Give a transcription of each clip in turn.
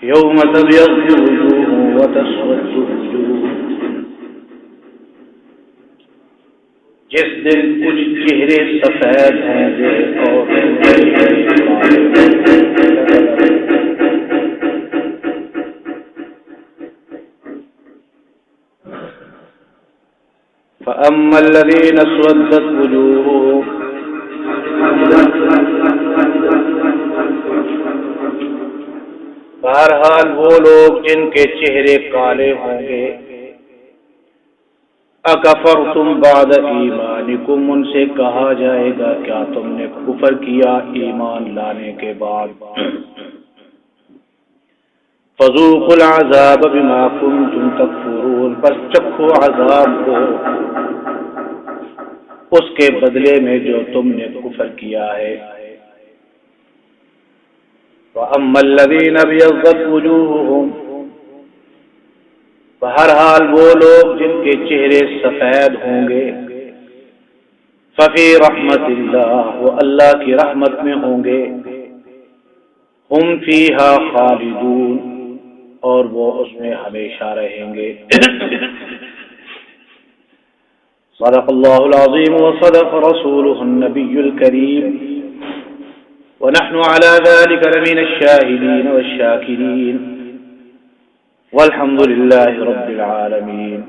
يوم تبيض وجوه وتسود وجوه، جس دن کچھ چہرے سفید ہوں گے اور فأما الذين اسودت وجوههم بہرحال وہ لوگ جن کے چہرے کالے ہوں گے، اکفرتم بعد ایمانکم، ان سے کہا جائے گا کیا تم نے کفر کیا ایمان لانے کے بعد؟ فذوقوا العذاب بما کنتم تکفرون، بس چکھو عذاب کو اس کے بدلے میں جو تم نے کفر کیا ہے۔ وَأَمَّا الَّذِينَ ابْيَضَّتْ وُجُوهُهُمْ، بہرحال وہ لوگ جن کے چہرے سفید ہوں گے، فَفِي رَحْمَةِ اللَّهِ، وہ اللہ کی رحمت میں ہوں گے، هُمْ فِيهَا خَالِدُونَ، اور وہ اس میں ہمیشہ رہیں گے۔ صدق اللہ العظیم وصدق رسولہ النبی الکریم، ونحن على ذلك لمن الشاهدين والشاكرين، والحمد لله رب العالمين۔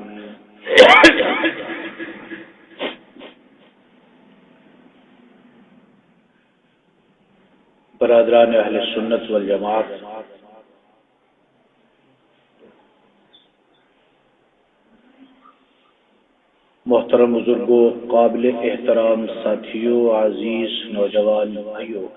برادران اہل سنت والجماعت، محترم بزرگوں، قابل احترام ساتھیوں، عزیز نوجوان بھائیوں،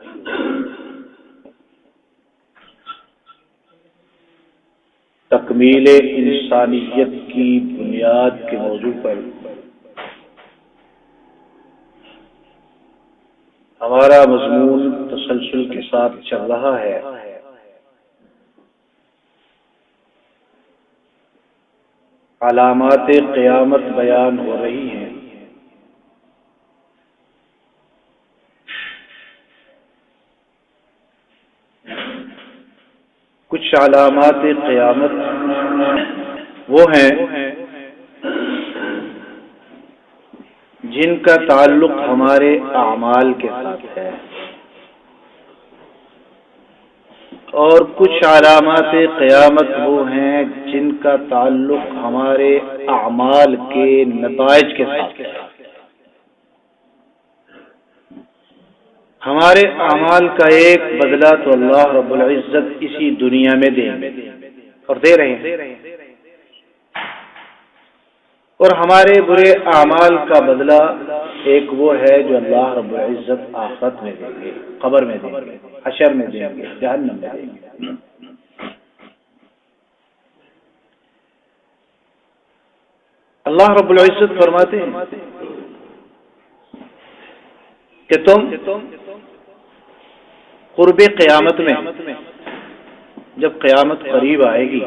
تکمیل انسانیت کی بنیاد کے موضوع پر ہمارا مضمون تسلسل کے ساتھ چل رہا ہے۔ علامات قیامت بیان ہو رہی ہیں۔ کچھ علامات قیامت وہ ہیں جن کا تعلق ہمارے اعمال کے ساتھ ہے، اور کچھ علامات قیامت وہ ہیں جن کا تعلق ہمارے اعمال کے نتائج کے ساتھ ہے۔ ہمارے اعمال کا ایک بدلہ تو اللہ رب العزت اسی دنیا میں دیں گے اور دے رہے ہیں، اور ہمارے برے اعمال کا بدلہ ایک وہ ہے جو اللہ رب العزت آخرت میں دیں گے، قبر میں دیں گے، حشر میں دیں گے، جہنم میں دیں گے۔ اللہ رب العزت فرماتے ہیں کہ تم قرب قیامت میں، جب قیامت قریب آئے گی،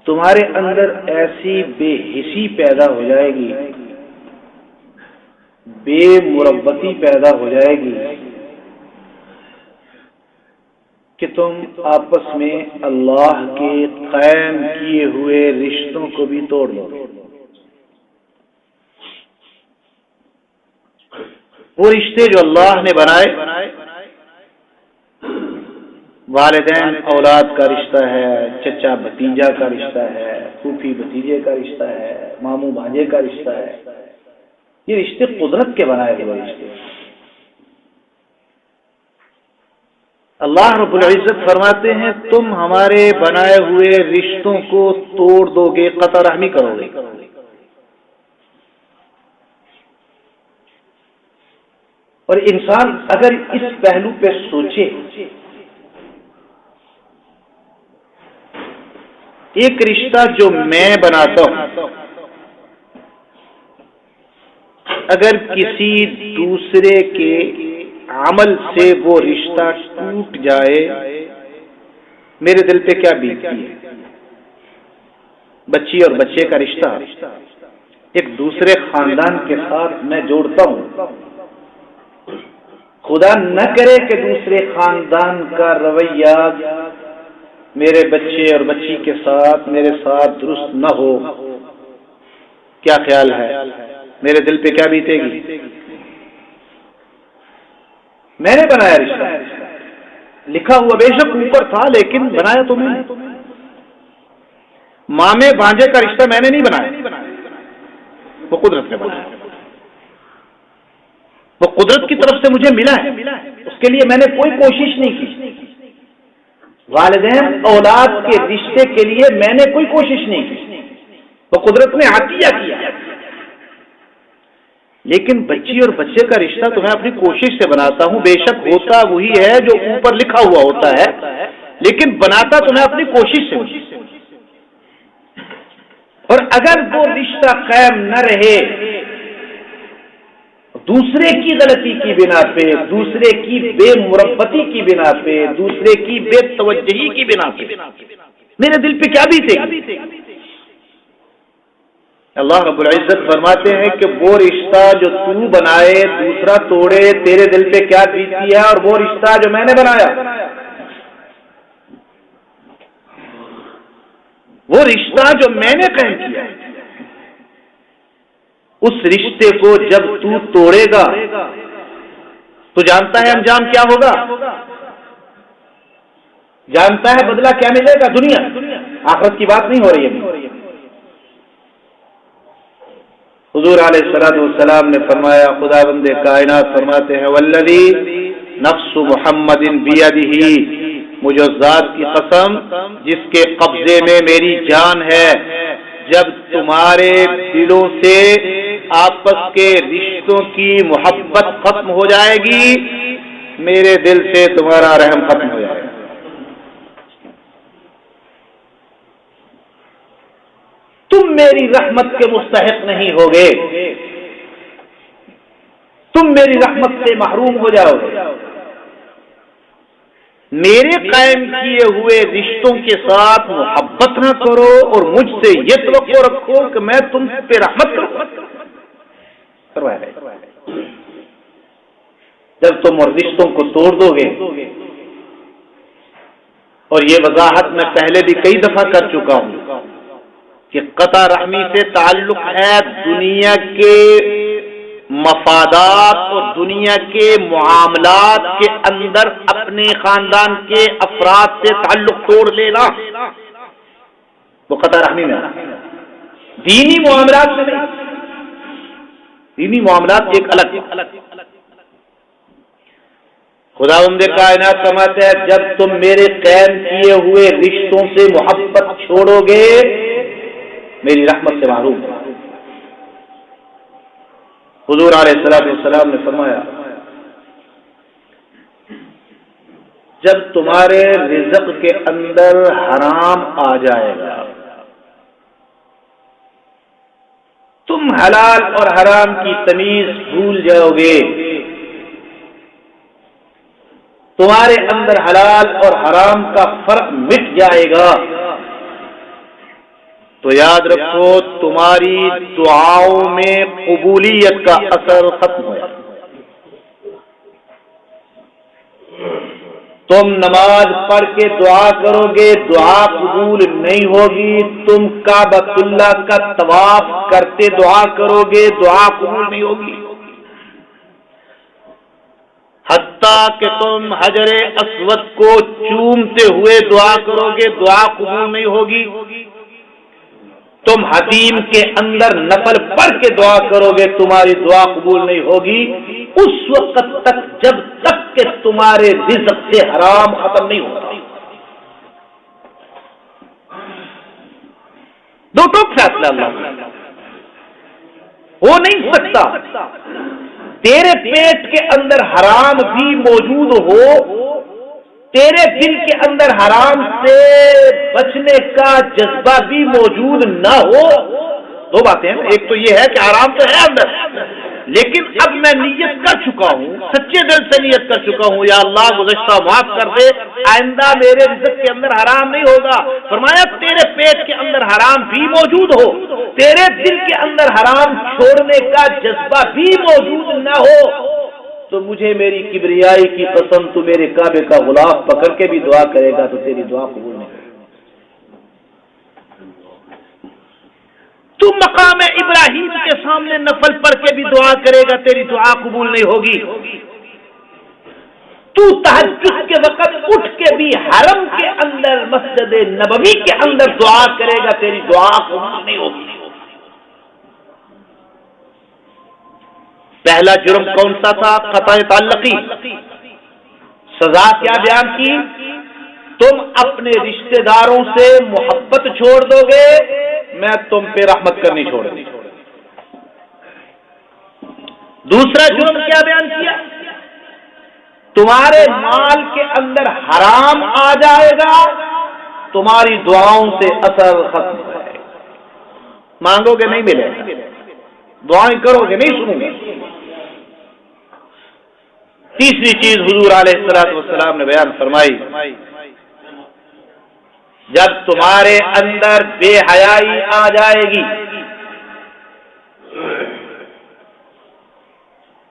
تمہارے اندر ایسی بے حسی پیدا ہو جائے گی، بے مربتی پیدا ہو جائے گی کہ تم آپس میں اللہ کے قائم کیے ہوئے رشتوں کو بھی توڑ دو گے۔ وہ رشتے جو اللہ نے بنائے، والدین اولاد کا رشتہ ہے، چچا بھتیجا کا رشتہ ہے، پھوپھی بھتیجے کا رشتہ ہے، ماموں بھانجے کا رشتہ ہے، یہ رشتے قدرت کے بنائے ہوئے رشتے۔ اللہ رب العزت فرماتے ہیں تم ہمارے بنائے ہوئے رشتوں کو توڑ دو گے، قطع رحمی کرو گے۔ اور انسان اگر اس پہلو پہ سوچے، ایک رشتہ جو میں بناتا ہوں، اگر کسی دوسرے کے عمل سے وہ رشتہ ٹوٹ جائے، میرے دل پہ کیا بیتتی ہے؟ بچی اور بچے کا رشتہ ایک دوسرے خاندان کے ساتھ میں جوڑتا ہوں، خدا نہ کرے کہ دوسرے خاندان کا رویہ میرے بچے اور بچی کے ساتھ میرے ساتھ درست نہ ہو، کیا خیال ہے میرے دل پہ کیا بیتے گی؟ میں نے بنایا رشتہ، لکھا ہوا بے شک اوپر تھا لیکن بنایا تو میں نے۔ مامے بھانجے کا رشتہ میں نے نہیں بنایا، وہ قدرت نے بنایا، وہ قدرت کی طرف سے مجھے ملا ہے، اس کے لیے میں نے کوئی کوشش نہیں کی۔ والدین اولاد کے رشتے کے لیے میں نے کوئی کوشش نہیں کی، وہ قدرت نے عطیہ کیا۔ لیکن بچی اور بچے کا رشتہ تو میں اپنی کوشش سے بناتا ہوں، بے شک ہوتا وہی ہے جو اوپر لکھا ہوا ہوتا ہے، لیکن بناتا تو میں اپنی کوشش سے ہوں۔ اور اگر وہ رشتہ قائم نہ رہے دوسرے کی غلطی کی بنا پہ، دوسرے کی بے مربتی کی بنا پہ، دوسرے کی بے توجہی کی بنا پہ، میرے دل پہ کیا بیتے گی؟ اللہ رب العزت فرماتے ہیں کہ وہ رشتہ جو تو بنائے دوسرا توڑے، تیرے دل پہ کیا بیتی ہے، اور وہ رشتہ جو میں نے بنایا، وہ رشتہ جو میں نے قائم کیا، اس رشتے کو جب تو توڑے گا تو جانتا ہے انجام کیا ہوگا، جانتا ہے بدلہ کیا ملے گا؟ دنیا، آخرت کی بات نہیں ہو رہی ہے۔ حضور علیہ الصلوۃ والسلام نے فرمایا، خداوند کائنات فرماتے ہیں والذی نفس محمد بیدہ، مجھے ذات کی قسم جس کے قبضے میں میری جان ہے، جب تمہارے دلوں سے آپس کے رشتوں کی محبت ختم ہو جائے گی، میرے دل سے تمہارا رحم ختم ہو جائے گا۔ تم میری رحمت کے مستحق نہیں ہوگے، تم میری رحمت سے محروم ہو جاؤ گے۔ میرے قائم کیے ہوئے رشتوں کے ساتھ محبت نہ کرو اور مجھ سے یہ توقع رکھو کہ میں تم پہ رحمت کروں۔ جب تم رشتوں کو توڑ دو گے، اور یہ وضاحت میں پہلے بھی کئی دفعہ کر چکا ہوں کہ قطع رحمی سے تعلق ہے دنیا کے مفادات اور دنیا کے معاملات کے اندر اپنے خاندان کے افراد سے تعلق توڑ لینا، وہ قطع رحمی میں دینی معاملات میں نہیں، دینی معاملات ایک الگ۔ خداوند کائنات فرماتے ہیں جب تم میرے قائم کیے ہوئے رشتوں سے محبت چھوڑو گے، میری رحمت سے محروم ہے۔ حضور علیہ السلام نے فرمایا جب تمہارے رزق کے اندر حرام آ جائے گا، تم حلال اور حرام کی تمیز بھول جاؤ گے، تمہارے اندر حلال اور حرام کا فرق مٹ جائے گا، تو یاد رکھو تمہاری دعاؤں میں قبولیت کا اثر ختم ہو جائے۔ تم نماز پڑھ کے دعا کرو گے، دعا قبول نہیں ہوگی، تم کعبۃ اللہ کا طواف کرتے دعا کرو گے، دعا قبول نہیں ہوگی، حتیٰ کہ تم حجر اسود کو چومتے ہوئے دعا کرو گے، دعا قبول نہیں ہوگی، تم حتیم کے اندر نفل پڑھ کے دعا کرو گے، تمہاری دعا قبول نہیں ہوگی، اس وقت تک جب تک کہ تمہارے رزق سے حرام ختم نہیں ہوتا۔ دو ٹوک فیصلہ اللہ ہو نہیں سکتا، تیرے پیٹ کے اندر حرام بھی موجود ہو، تیرے دل کے اندر حرام سے بچنے کا جذبہ بھی موجود نہ ہو۔ دو باتیں ہیں، ایک تو یہ ہے کہ حرام تو ہے اندر، لیکن اب میں نیت کر چکا ہوں، سچے دل سے نیت کر چکا ہوں، یا اللہ گزشتہ معاف کر دے، آئندہ میرے رزق کے اندر حرام نہیں ہوگا۔ فرمایا تیرے پیٹ کے اندر حرام بھی موجود ہو، تیرے دل کے اندر حرام چھوڑنے کا جذبہ بھی موجود نہ ہو، تو مجھے میری کبریائی کی قسم تو میرے کعبے کا غلاف پکڑ کے بھی دعا کرے گا تو تیری دعا قبول نہیں ہوگی۔ تو مقام ابراہیم کے سامنے نفل پڑھ کے بھی دعا کرے گا، تیری دعا قبول نہیں ہوگی۔ تو تہجد کے وقت اٹھ کے بھی حرم کے اندر مسجد نبوی کے اندر دعا کرے گا، تیری دعا قبول نہیں ہوگی۔ پہلا جرم کون سا تھا؟ قطع تعلقی۔ سزا کیا بیان کی؟ تم اپنے رشتہ داروں سے محبت چھوڑ دو گے، میں تم پہ رحمت کرنی چھوڑ دوں۔ دوسرا جرم کیا بیان کیا؟ تمہارے مال کے اندر حرام آ جائے گا، تمہاری دعاؤں سے اثر ختم ہو جائے گا، مانگو گے نہیں ملے گا، دعائیں کرو گے نہیں سنوں گا۔ تیسری چیز حضور علیہ الصلوۃ والسلام نے بیان فرمائی، جب تمہارے اندر بے حیائی آ جائے گی،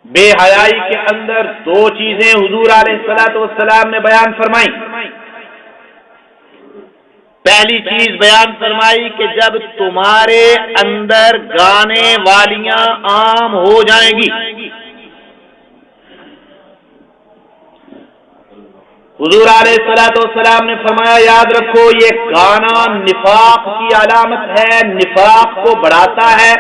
بے حیائی کے اندر دو چیزیں حضور علیہ الصلوۃ والسلام نے بیان فرمائی۔ پہلی چیز بیان فرمائی کہ جب تمہارے اندر گانے والیاں عام ہو جائیں گی۔ حضور علیہ الصلوۃ والسلام نے فرمایا یاد رکھو یہ گانا نفاق کی علامت ہے، نفاق کو بڑھاتا ہے۔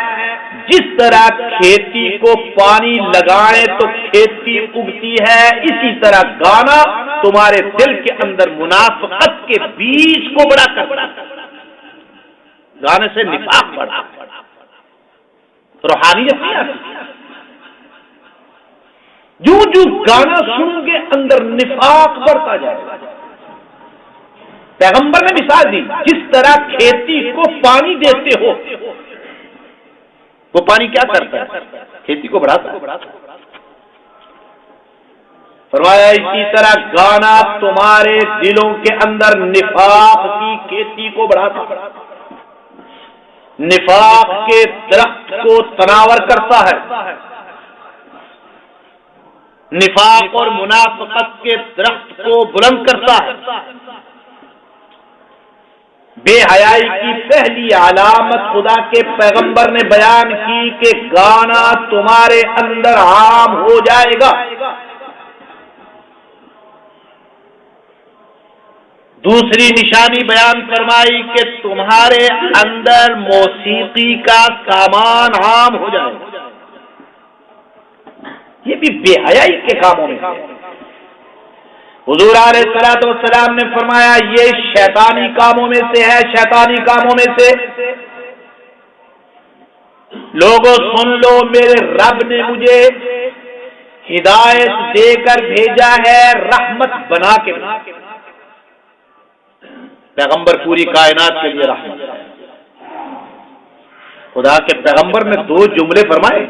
جس طرح کھیتی کو پانی لگائیں تو کھیتی اگتی ہے، اسی طرح گانا تمہارے دل کے اندر منافقت کے بیج کو بڑا کرتا ہے۔ گانے سے نفاق بڑھا، روحانیت نہیں آتی۔ جو گانا سنو گے اندر نفاق بڑھتا جائے گا۔ پیغمبر نے مثال دی، جس طرح کھیتی کو پانی دیتے ہو، وہ پانی کیا کرتا ہے؟ کھیتی کو بڑھاتا ہے۔ فرمایا اسی طرح گانا تمہارے دلوں کے اندر نفاق کی کھیتی کو بڑھاتا ہے، نفاق کے درخت کو تناور کرتا ہے، نفاق اور منافقت کے درخت کو بلند کرتا ہے۔ بے حیائی کی پہلی علامت خدا کے پیغمبر نے بیان کی کہ گانا تمہارے اندر عام ہو جائے گا۔ دوسری نشانی بیان فرمائی کہ تمہارے اندر موسیقی کا سامان عام ہو جائے گا۔ یہ بھی بے حیائی کے کاموں میں ہے۔ حضور علیہ الصلوۃ والسلام نے فرمایا یہ شیطانی کاموں میں سے ہے، شیطانی کاموں میں سے۔ لوگوں سن لو، میرے رب نے مجھے ہدایت دے کر بھیجا ہے، رحمت بنا کے۔ پیغمبر پوری کائنات کے لیے رحمت۔ خدا کے پیغمبر نے دو جملے فرمائے،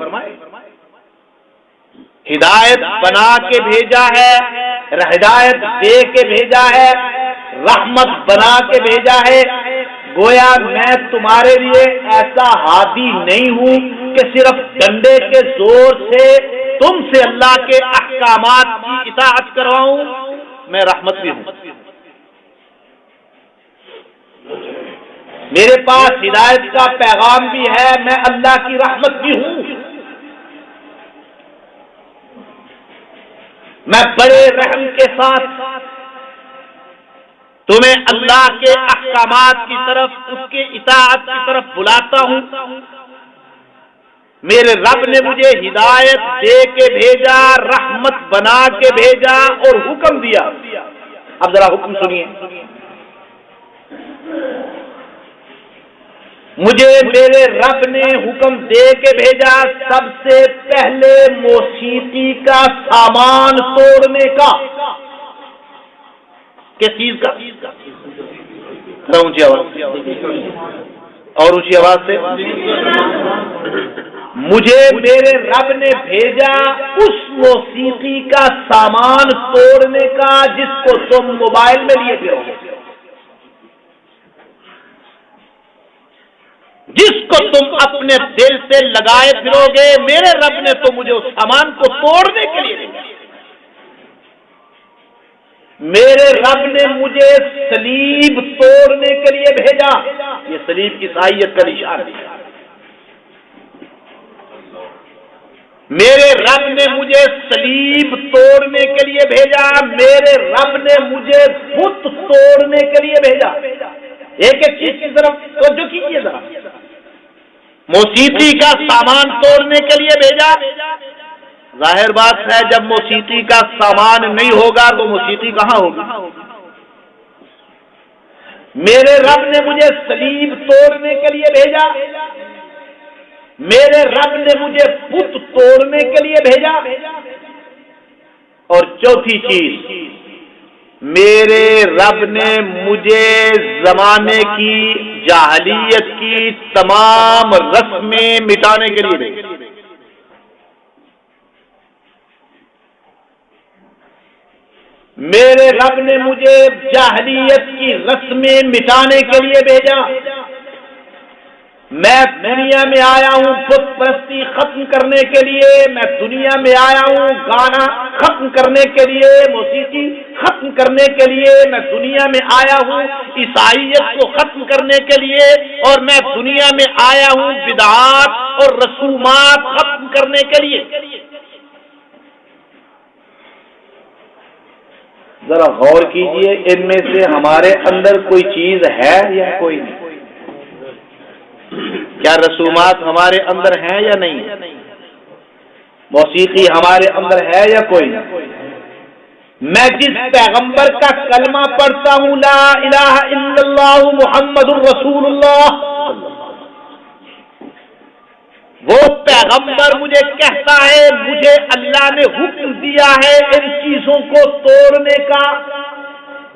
ہدایت بنا کے بھیجا ہے، ہدایت دے کے بھیجا ہے، رحمت بنا کے بھیجا ہے۔ گویا میں تمہارے لیے ایسا ہادی نہیں ہوں کہ صرف ڈنڈے کے زور سے تم سے اللہ کے احکامات کی اطاعت کرواؤں، میں رحمت بھی ہوں۔ میرے پاس ہدایت کا پیغام بھی ہے، میں اللہ کی رحمت بھی ہوں۔ میں بڑے رحم کے ساتھ تمہیں اللہ کے احکامات کی طرف، اس کے اطاعت کی طرف بلاتا ہوں۔ میرے رب نے مجھے ہدایت دے کے بھیجا، رحمت بنا کے بھیجا اور حکم دیا۔ اب ذرا حکم سنیے، مجھے میرے رب نے حکم دے کے بھیجا سب سے پہلے موسیقی کا سامان توڑنے کا۔ کس چیز کا؟ اونچی آواز اور اونچی آواز سے۔ مجھے میرے رب نے بھیجا اس موسیقی کا سامان توڑنے کا جس کو تم موبائل میں لیے پھرو گے، جس کو تم اپنے دل سے لگائے پھرو گے، میرے رب نے تو مجھے اس سامان کو توڑنے کے لیے بھیجا۔ میرے رب نے مجھے صلیب توڑنے کے لیے بھیجا۔ یہ صلیب عیسائیت کا نشان ہے۔ میرے رب نے مجھے صلیب توڑنے کے لیے بھیجا، میرے رب نے مجھے بت توڑنے کے لیے بھیجا۔ ایک ایک چیز کی طرف توجہ کیجیے ذرا۔ موسیقی کا سامان توڑنے کے لیے بھیجا۔ ظاہر بات ہے جب موسیقی کا سامان نہیں ہوگا تو موسیقی کہاں ہوگی؟ میرے رب نے مجھے صلیب توڑنے کے لیے بھیجا، میرے رب نے مجھے بت توڑنے کے لیے بھیجا، اور چوتھی چیز، میرے رب نے مجھے زمانے کی جاہلیت کی تمام رسمیں مٹانے کے لیے بھیجا۔ میرے رب نے مجھے جاہلیت کی رسمیں مٹانے کے لیے بھیجا۔ میں دنیا میں آیا ہوں بت پرستی ختم کرنے کے لیے، میں دنیا میں آیا ہوں گانا ختم کرنے کے لیے، موسیقی ختم کرنے کے لیے، میں دنیا میں آیا ہوں عیسائیت کو ختم کرنے کے لیے، اور میں دنیا میں آیا ہوں بدعات اور رسومات ختم کرنے کے لیے۔ ذرا غور کیجئے، ان میں سے ہمارے اندر کوئی چیز ہے یا کوئی نہیں؟ کیا رسومات ہمارے اندر ہیں یا نہیں؟ موسیقی ہمارے اندر ہے یا کوئی نہیں؟ میں جس پیغمبر کا کلمہ پڑھتا ہوں لا الہ الا اللہ محمد الرسول اللہ، وہ پیغمبر مجھے کہتا ہے مجھے اللہ نے حکم دیا ہے ان چیزوں کو توڑنے کا،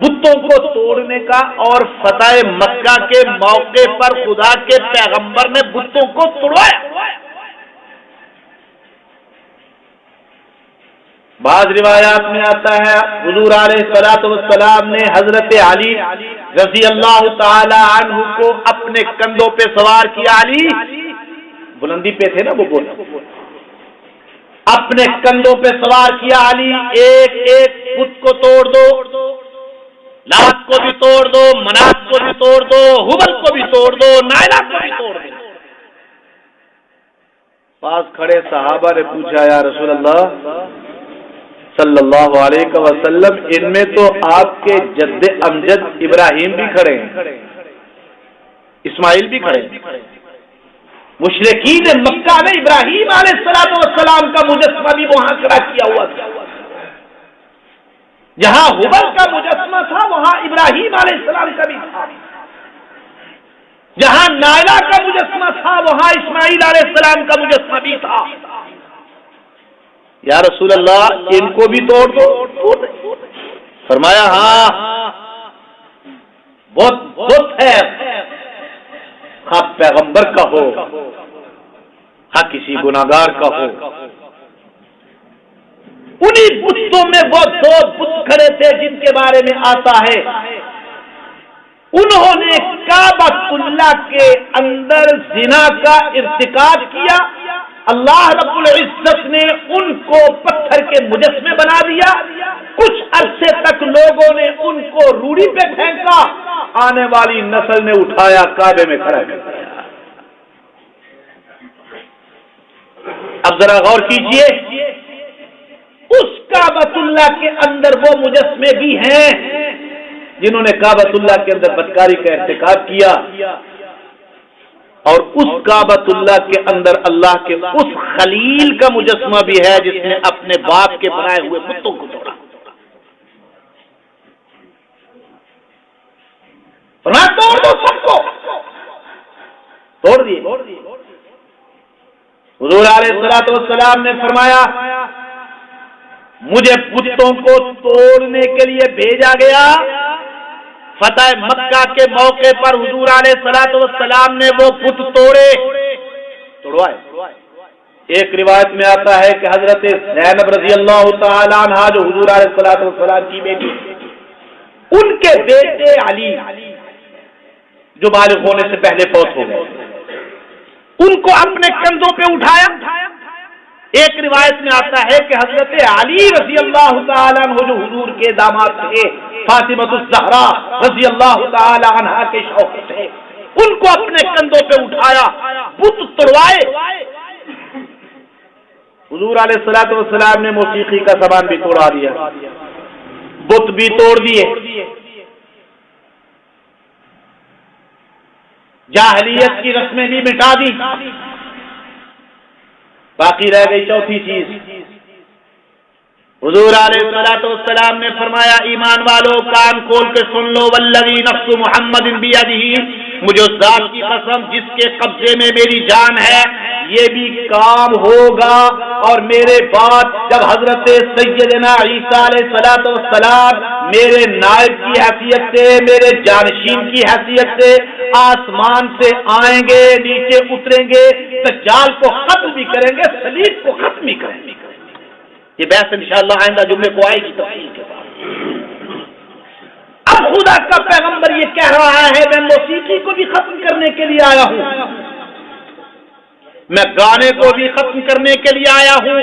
بتوں کو توڑنے کا، اور فتح مکہ کے موقع پر خدا کے پیغمبر نے بتوں کو توڑوایا۔ بعض روایات میں آتا ہے حضور علیہ الصلوۃ والسلام نے حضرت علی رضی اللہ تعالی عنہ کو اپنے کندھوں پہ سوار کیا۔ علی بلندی پہ تھے نا وہ بول، اپنے کندھوں پہ سوار کیا۔ علی ایک ایک بت کو توڑ دو، لات کو بھی توڑ دو، منات کو بھی توڑ دو، ہبل کو بھی توڑ دو، نائلہ کو بھی توڑ دو۔ پاس کھڑے صحابہ نے پوچھا یا رسول اللہ صلی اللہ علیہ وسلم، ان میں تو آپ کے جد امجد ابراہیم بھی کھڑے ہیں، اسماعیل بھی کھڑے ہیں۔ مشرکین مکہ نے ابراہیم علیہ السلام کا مجسمہ بھی وہاں کھڑا کیا ہوا تھا۔ جہاں ہبل کا مجسمہ تھا وہاں ابراہیم علیہ السلام کا بھی تھا، جہاں نائلہ کا مجسمہ تھا وہاں اسماعیل علیہ السلام کا مجسمہ بھی تھا۔ یا رسول اللہ ان کو بھی توڑ دو۔ فرمایا ہاں بت ہے، خواہ پیغمبر کا ہو خواہ کسی گناہگار کا ہو، انہی بتوں میں وہ دو بت کھڑے تھے جن کے بارے میں آتا ہے انہوں نے کعبۃ اللہ کے اندر زنا کا ارتکاب کیا، اللہ رب العزت نے ان کو پتھر کے مجسمے بنا دیا، کچھ عرصے تک لوگوں نے ان کو روڑی پہ پھینکا، آنے والی نسل نے اٹھایا کعبے میں کھڑا کر دیا۔ اب ذرا غور کیجئے، اس کعبۃ اللہ کے اندر وہ مجسمے بھی ہیں جنہوں نے کعبۃ اللہ کے اندر بدکاری کا ارتکاب کیا، اور اس کعبۃ اللہ کے اندر اللہ کے اس خلیل کا مجسمہ بھی ہے جس نے اپنے باپ کے بنائے ہوئے بتوں کو توڑا۔ توڑ دو سب کو، توڑ دیے۔ حضور علیہ الصلوۃ والسلام نے فرمایا مجھے بتوں کو توڑنے کے لیے بھیجا گیا۔ فتح مکہ کے موقع پر حضور علیہ الصلوۃ والسلام نے وہ بت توڑے، توڑوائے، ایک روایت میں آتا ہے کہ حضرت زینب رضی اللہ تعالی عنہا جو حضور علیہ الصلوۃ والسلام کی بیٹی، ان کے بیٹے علی جو بالغ ہونے سے پہلے فوت ہو گئے، ان کو اپنے کندھوں پہ اٹھایا۔ ایک روایت میں آتا ہے کہ حضرت علی رضی اللہ تعالی عنہ جو حضور کے داماد تھے، فاطمہ الزہرا رضی اللہ تعالی عنہا کے شوہر تھے، ان کو اپنے کندھوں پہ اٹھایا، بت توڑوائے۔ حضور علیہ الصلوۃ والسلام نے موسیقی کا سامان بھی توڑا دیا، بت بھی توڑ دیے، جاہلیت کی رسمیں بھی مٹا دی۔ باقی رہ گئی چوتھی چیز۔ حضور علیہ الصلوۃ والسلام نے فرمایا، ایمان والو کان کھول کے سن لو، والذی نفس محمد بیدہ، مجھے اس ذات کی قسم جس کے قبضے میں میری جان ہے، یہ بھی کام ہوگا اور میرے بعد جب حضرت سیدنا عیسیٰ علیہ السلام میرے نائب کی حیثیت سے، میرے جانشین کی حیثیت سے آسمان سے آئیں گے، نیچے اتریں گے، دجال کو ختم بھی کریں گے، صلیب کو ختم بھی کریں گے۔ یہ بحث انشاءاللہ آئندہ جمعے کو آئے گی تفصیل کے ساتھ۔ اب خدا کا پیغمبر یہ کہہ رہا ہے میں موسیقی کو بھی ختم کرنے کے لیے آیا ہوں، میں گانے کو بھی ختم کرنے کے لیے آیا ہوں،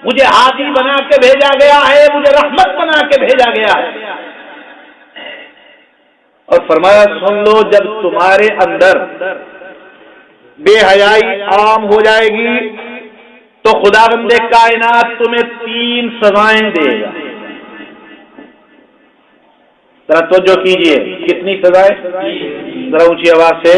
مجھے ہادی بنا کے بھیجا گیا ہے، مجھے رحمت بنا کے بھیجا گیا ہے۔ اور فرمایا سن لو، جب تمہارے اندر بے حیائی عام ہو جائے گی تو خداوند کائنات تمہیں 3 سزائیں دے گا۔ ذرا توجہ کیجئے، کتنی سزائیں؟ ذرا اونچی آواز سے۔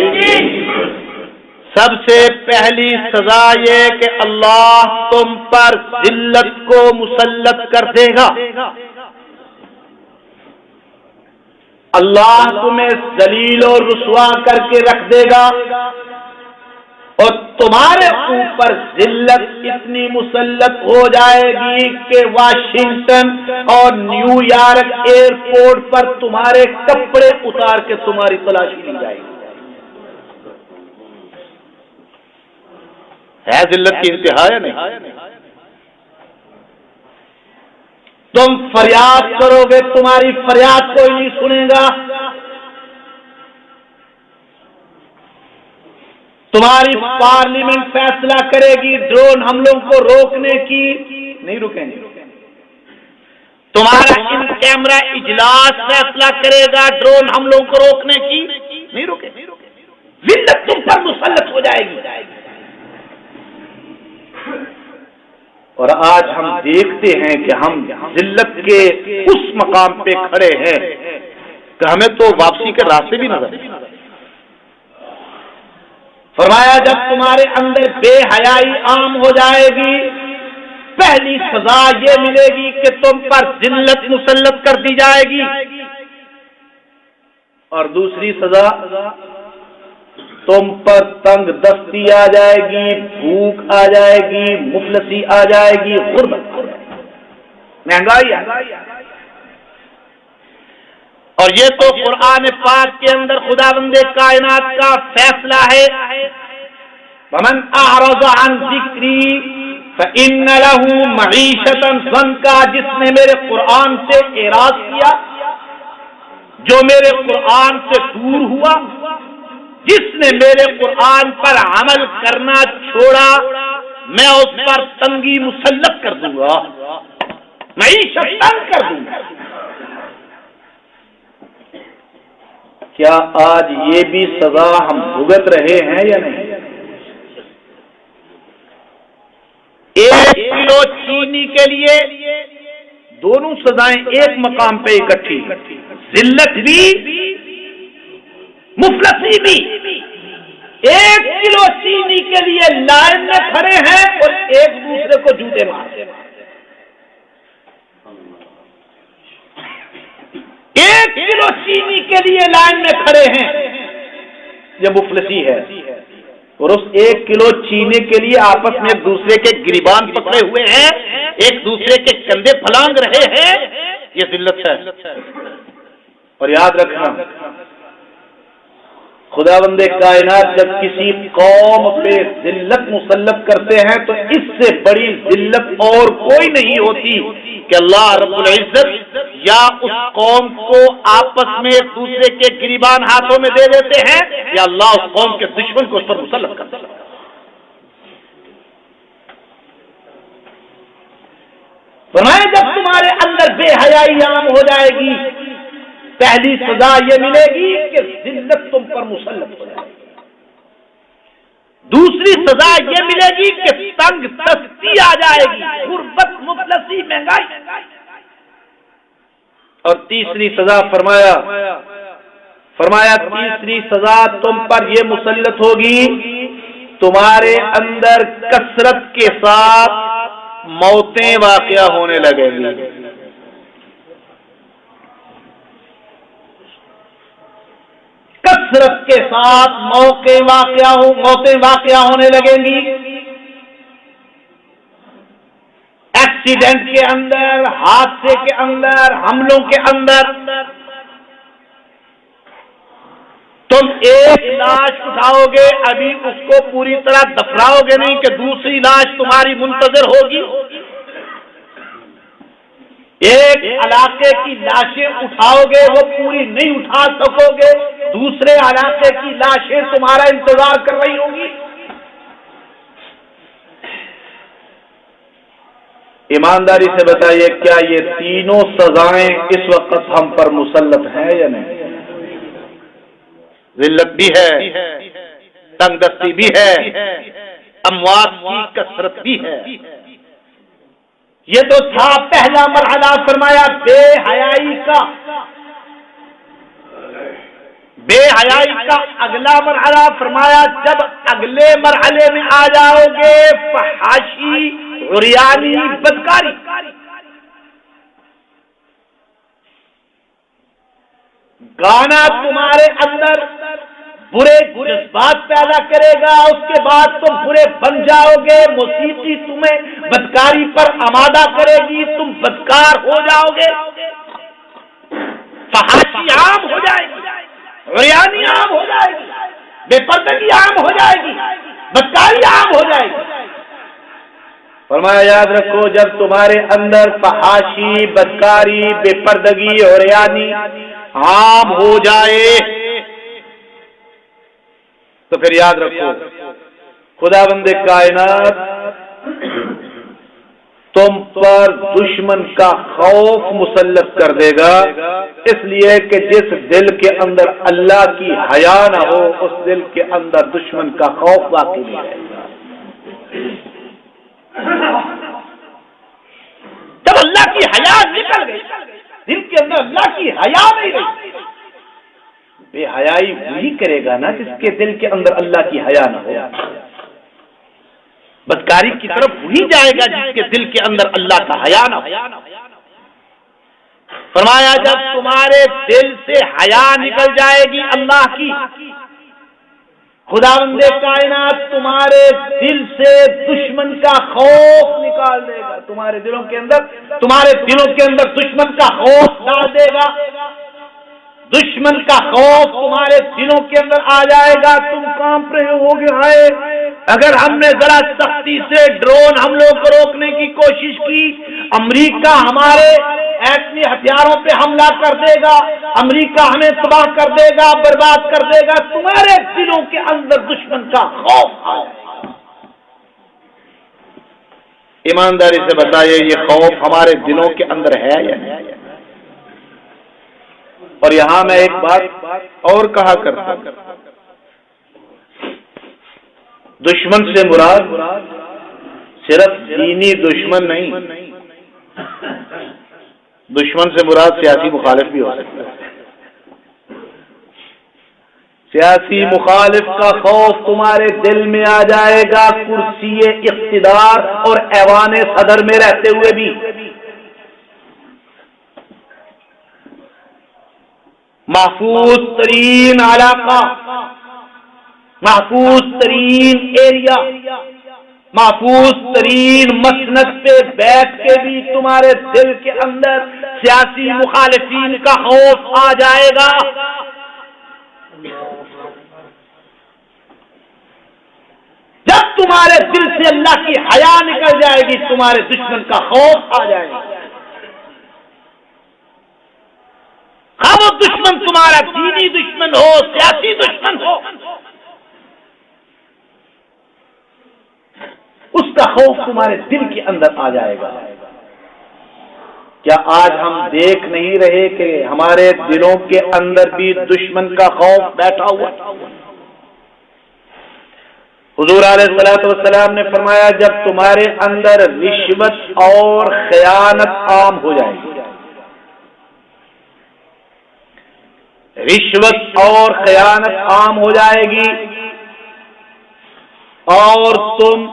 سب سے پہلی سزا یہ کہ اللہ تم پر ذلت کو مسلط کر دے گا، اللہ تمہیں ذلیل اور رسوا کر کے رکھ دے گا، اور تمہارے اوپر ذلت اتنی مسلط ہو جائے گی کہ واشنگٹن اور نیو یارک ایئرپورٹ پر تمہارے کپڑے اتار کے تمہاری تلاشی لی جائے گی۔ ہے ذلت کی انتہا یا نہیں؟ تم فریاد کرو گے، تمہاری فریاد کوئی نہیں سنے گا، تمہاری پارلیمنٹ فیصلہ کرے گی ڈرون حملوں کو روکنے کی، نہیں رکیں گے، تمہارا ان کیمرہ اجلاس فیصلہ کرے گا ڈرون حملوں کو روکنے کی، نہیں رکیں گے، ذلت تم پر مسلط ہو جائے گی۔ اور آج ہم دیکھتے ہیں کہ ہم ذلت کے اس مقام پہ کھڑے ہیں کہ ہمیں تو واپسی کے راستے بھی نظر نہیں۔ فرمایا جب تمہارے اندر بے حیائی عام ہو جائے گی، پہلی سزا یہ ملے گی کہ تم پر ذلت مسلط کر دی جائے گی، اور دوسری سزا تم پر تنگ دستی آ جائے گی، بھوک آ جائے گی، مفلسی آ جائے گی، غربت، مہنگائی آ جائے گی۔ اور یہ تو قرآن پاک کے اندر خداوند کائنات کا فیصلہ ہے، وَمَنْ أَعْرَضَ عَنْ ذِكْرِي فَإِنَّ لَهُ مَعِيشَةً ضَنْكًا، جس نے میرے قرآن سے اعراض کیا، جو میرے قرآن سے دور ہوا، جس نے میرے قرآن پر عمل کرنا چھوڑا، میں اس پر تنگی مسلط کر دوں گا، معیشت تنگ کر دوں گا۔ کیا آج یہ بھی سزا ہم بھگت رہے ہیں یا نہیں؟ 1 کلو چینی کے لیے دونوں سزائیں ایک مقام پہ اکٹھی، ذلت بھی مفلسی بھی۔ 1 کلو چینی کے لیے لائن میں کھڑے ہیں اور ایک دوسرے کو جوتے مارتے ہیں۔ 1 کلو چینی کے لیے لائن میں کھڑے ہیں، یہ مفلسی ہے، اور اس 1 کلو چینے کے لیے آپس میں ایک دوسرے کے گریبان پکڑے ہوئے ہیں، ایک دوسرے کے کندھے پھلانگ رہے ہیں، یہ ذلت ہے۔ اور یاد رکھنا خداوند کائنات جب کسی قوم پہ ذلت مسلط کرتے ہیں تو اس سے بڑی ذلت اور کوئی نہیں ہوتی کہ اللہ رب العزت یا اس قوم کو آپس میں ایک دوسرے کے گریبان ہاتھوں میں دے دیتے ہیں یا اللہ اس قوم کے دشمن کو اس پر مسلط کرتا ہے۔ فرمایا جب تمہارے اندر بے حیائی عام ہو جائے گی، پہلی سزا یہ ملے گی کہ ذلت تم پر مسلط ہو جائے گی، دوسری سزا یہ ملے گی کہ تنگ دستی آ جائے گی، غربت، مفلسی، مہنگائی، اور تیسری سزا فرمایا تیسری سزا تم پر یہ مسلط ہوگی، تمہارے اندر کثرت کے ساتھ موتیں واقع ہونے لگیں گی۔ کثرت کے ساتھ موتیں واقع ہونے لگیں گی، ایکسیڈنٹ کے اندر، حادثے کے اندر، حملوں کے اندر۔ تم ایک لاش اٹھاؤ گے، ابھی اس کو پوری طرح دفناؤ گے نہیں کہ دوسری لاش تمہاری منتظر ہوگی۔ ایک علاقے کی لاشیں اٹھاؤ گے، وہ پوری نہیں اٹھا سکو گے، دوسرے علاقے کی لاشیں تمہارا انتظار کر رہی ہوں گی۔ ایمانداری سے بتائیے کیا یہ تینوں سزائیں اس وقت ہم پر مسلط ہیں یا نہیں؟ ذلت بھی ہے، تنگ دستی بھی ہے، اموات کی کثرت بھی ہے۔ یہ تو تھا پہلا مرحلہ، فرمایا بے حیائی کا۔ بے حیائی کا اگلا مرحلہ فرمایا جب اگلے مرحلے میں آ جاؤ گے، فحاشی، عریانی، بدکاری۔ گانا تمہارے اندر برے جذبات پیدا کرے گا، اس کے بعد تم برے بن جاؤ گے، موسیقی تمہیں بدکاری پر آمادہ کرے گی، تم بدکار ہو جاؤ گے، فحاشی عام ہو جائے گی، عریانی عام ہو جائے گی، بے پردگی عام ہو جائے گی، بدکاری عام ہو جائے گی۔ فرمایا یاد رکھو جب تمہارے اندر فحاشی، بدکاری، بے پردگی، عریانی عام ہو جائے تو پھر یاد رکھو خداوند کائنات تم پر دشمن کا خوف مسلط کر دے گا، اس لیے کہ جس دل کے اندر اللہ کی حیا نہ ہو اس دل کے اندر دشمن کا خوف واقع نہیں رہے گا۔ جب اللہ کی حیا نکل گئی، دل کے اندر اللہ کی حیا نہیں رہی، بے حیائی وہی کرے گا نا جس کے دل کے اندر اللہ کی حیا نہ ہو، بدکاری کی طرف وہی جائے گا جس کے دل کے اندر اللہ کا حیا نہ ہو۔ فرمایا جب تمہارے دل سے حیا نکل جائے گی اللہ کی، خداوند کائنات تمہارے دل سے دشمن کا خوف نکال دے گا، تمہارے دلوں کے اندر دشمن کا خوف ڈال دے گا، دشمن کا خوف تمہارے دلوں کے اندر آ جائے گا، تم کانپ رہے ہوگے، ہائے اگر ہم نے ذرا سختی سے ڈرون حملوں کو روکنے کی کوشش کی، امریکہ ہمارے ایٹمی ہتھیاروں پہ حملہ کر دے گا، امریکہ ہمیں تباہ کر دے گا، برباد کر دے گا، تمہارے دلوں کے اندر دشمن کا خوف آ جائے گا۔ ایمانداری سے بتائیے یہ خوف ہمارے دلوں کے اندر ہے یا نہیں؟ اور یہاں میں ایک بات اور کہا کرتا ہوں، دشمن سے مراد صرف دینی دشمن نہیں، دشمن سے مراد سیاسی مخالف بھی ہو سکتا ہے۔ سیاسی مخالف کا خوف تمہارے دل میں آ جائے گا کرسی اقتدار اور ایوان صدر میں رہتے ہوئے بھی۔ محفوظ ترین علاقہ، محفوظ ترین ایریا، محفوظ ترین مسند پہ بیٹھ کے بھی تمہارے دل کے اندر سیاسی مخالفین کا خوف آ جائے گا۔ تمہارے دل سے اللہ کی حیا نکل جائے گی، تمہارے دشمن کا خوف آ جائے گا۔ ہاں وہ دشمن تمہارا دینی دشمن ہو، سیاسی دشمن ہو، اس کا خوف تمہارے دل کے اندر آ جائے گا۔ کیا آج ہم دیکھ نہیں رہے کہ ہمارے دلوں کے اندر بھی دشمن کا خوف بیٹھا ہوا؟ حضور علیہ الصلوۃ والسلام نے فرمایا جب تمہارے اندر رشوت اور خیانت عام ہو جائے گی، رشوت اور خیانت عام ہو جائے گی اور تم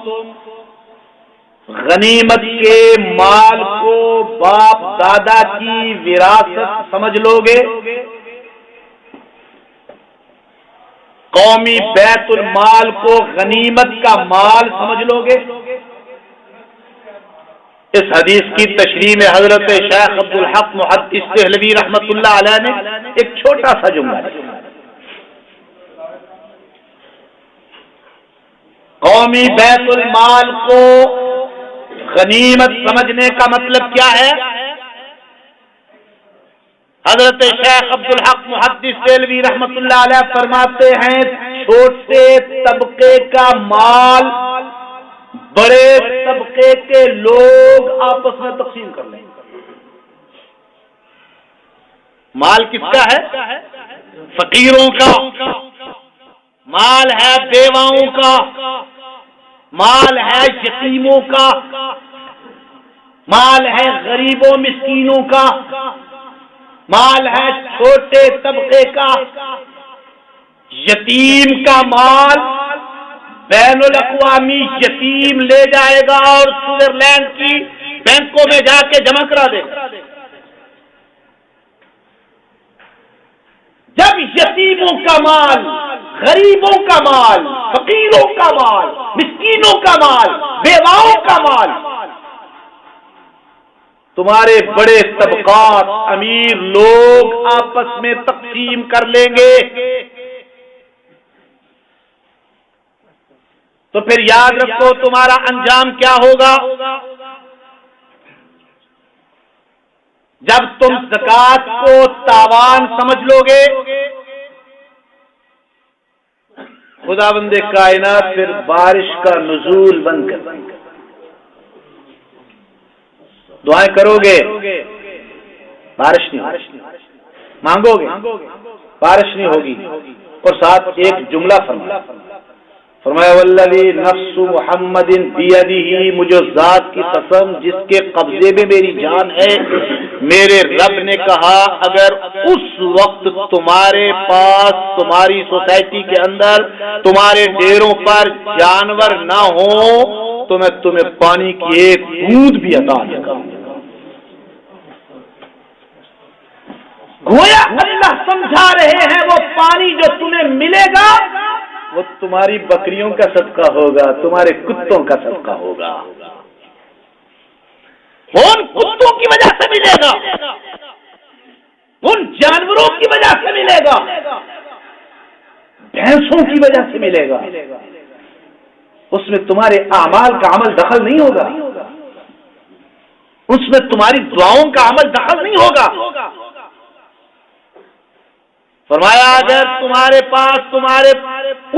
غنیمت کے مال کو باپ دادا کی وراثت سمجھ لو گے، قومی بیت المال کو غنیمت کا مال سمجھ لو گے۔ اس حدیث کی تشریح میں حضرت شیخ عبدالحق محدث دہلوی رحمۃ اللہ علیہ نے ایک چھوٹا سا جملہ لکھا، قومی بیت المال کو غنیمت سمجھنے کا مطلب کیا ہے؟ حضرت شیخ عبدالحق محدث دہلوی رحمۃ اللہ علیہ فرماتے ہیں چھوٹے طبقے کا مال بڑے طبقے کے لوگ آپس میں تقسیم کر لیں۔ مال کس کا ہے؟ فقیروں کا مال ہے، بیواؤں کا مال ہے، یتیموں کا مال ہے، غریبوں مسکینوں کا مال ہے، چھوٹے طبقے کا۔ یتیم کا مال بین الاقوامی یتیم لے جائے گا اور سوئٹزرلینڈ کی بینکوں میں جا کے جمع کرا دے گا۔ جب یتیموں کا مال، غریبوں کا مال، فقیروں کا مال، مسکینوں کا مال، بیواؤں کا مال تمہارے بڑے طبقات امیر لوگ آپس میں تقسیم کر لیں گے، تو پھر یاد رکھو تمہارا انجام کیا ہوگا؟ جب تم زکات کو تاوان سمجھ لو گے، خداوند کائنات پھر بارش کا نزول بند کر دے گا۔ دعائیں کرو گے بارش نہیں ہوگی، مانگو گے بارش نہیں ہوگی، اور ساتھ ایک جملہ فرمایا والذی نفس محمد بیدہ، مجھے ذات کی قسم جس کے قبضے میں میری جان ہے، میرے رب نے کہا اگر اس وقت تمہارے پاس تمہاری سوسائٹی کے اندر تمہارے ڈیروں پر جانور نہ ہوں تو میں تمہیں پانی کی ایک بوند بھی عطا نہ کروں۔ گویا اللہ سمجھا رہے ہیں وہ پانی جو تمہیں ملے گا وہ تمہاری بکریوں کا صدقہ ہوگا، تمہارے کتوں کا صدقہ ہوگا، ان کتوں کی وجہ سے ملے گا، ان جانوروں کی وجہ سے ملے گا، بھینسوں کی وجہ سے ملے گا، اس میں تمہارے اعمال کا عمل دخل نہیں ہوگا، اس میں تمہاری دعاؤں کا عمل دخل نہیں ہوگا۔ فرمایا اگر تمہارے پاس تمہارے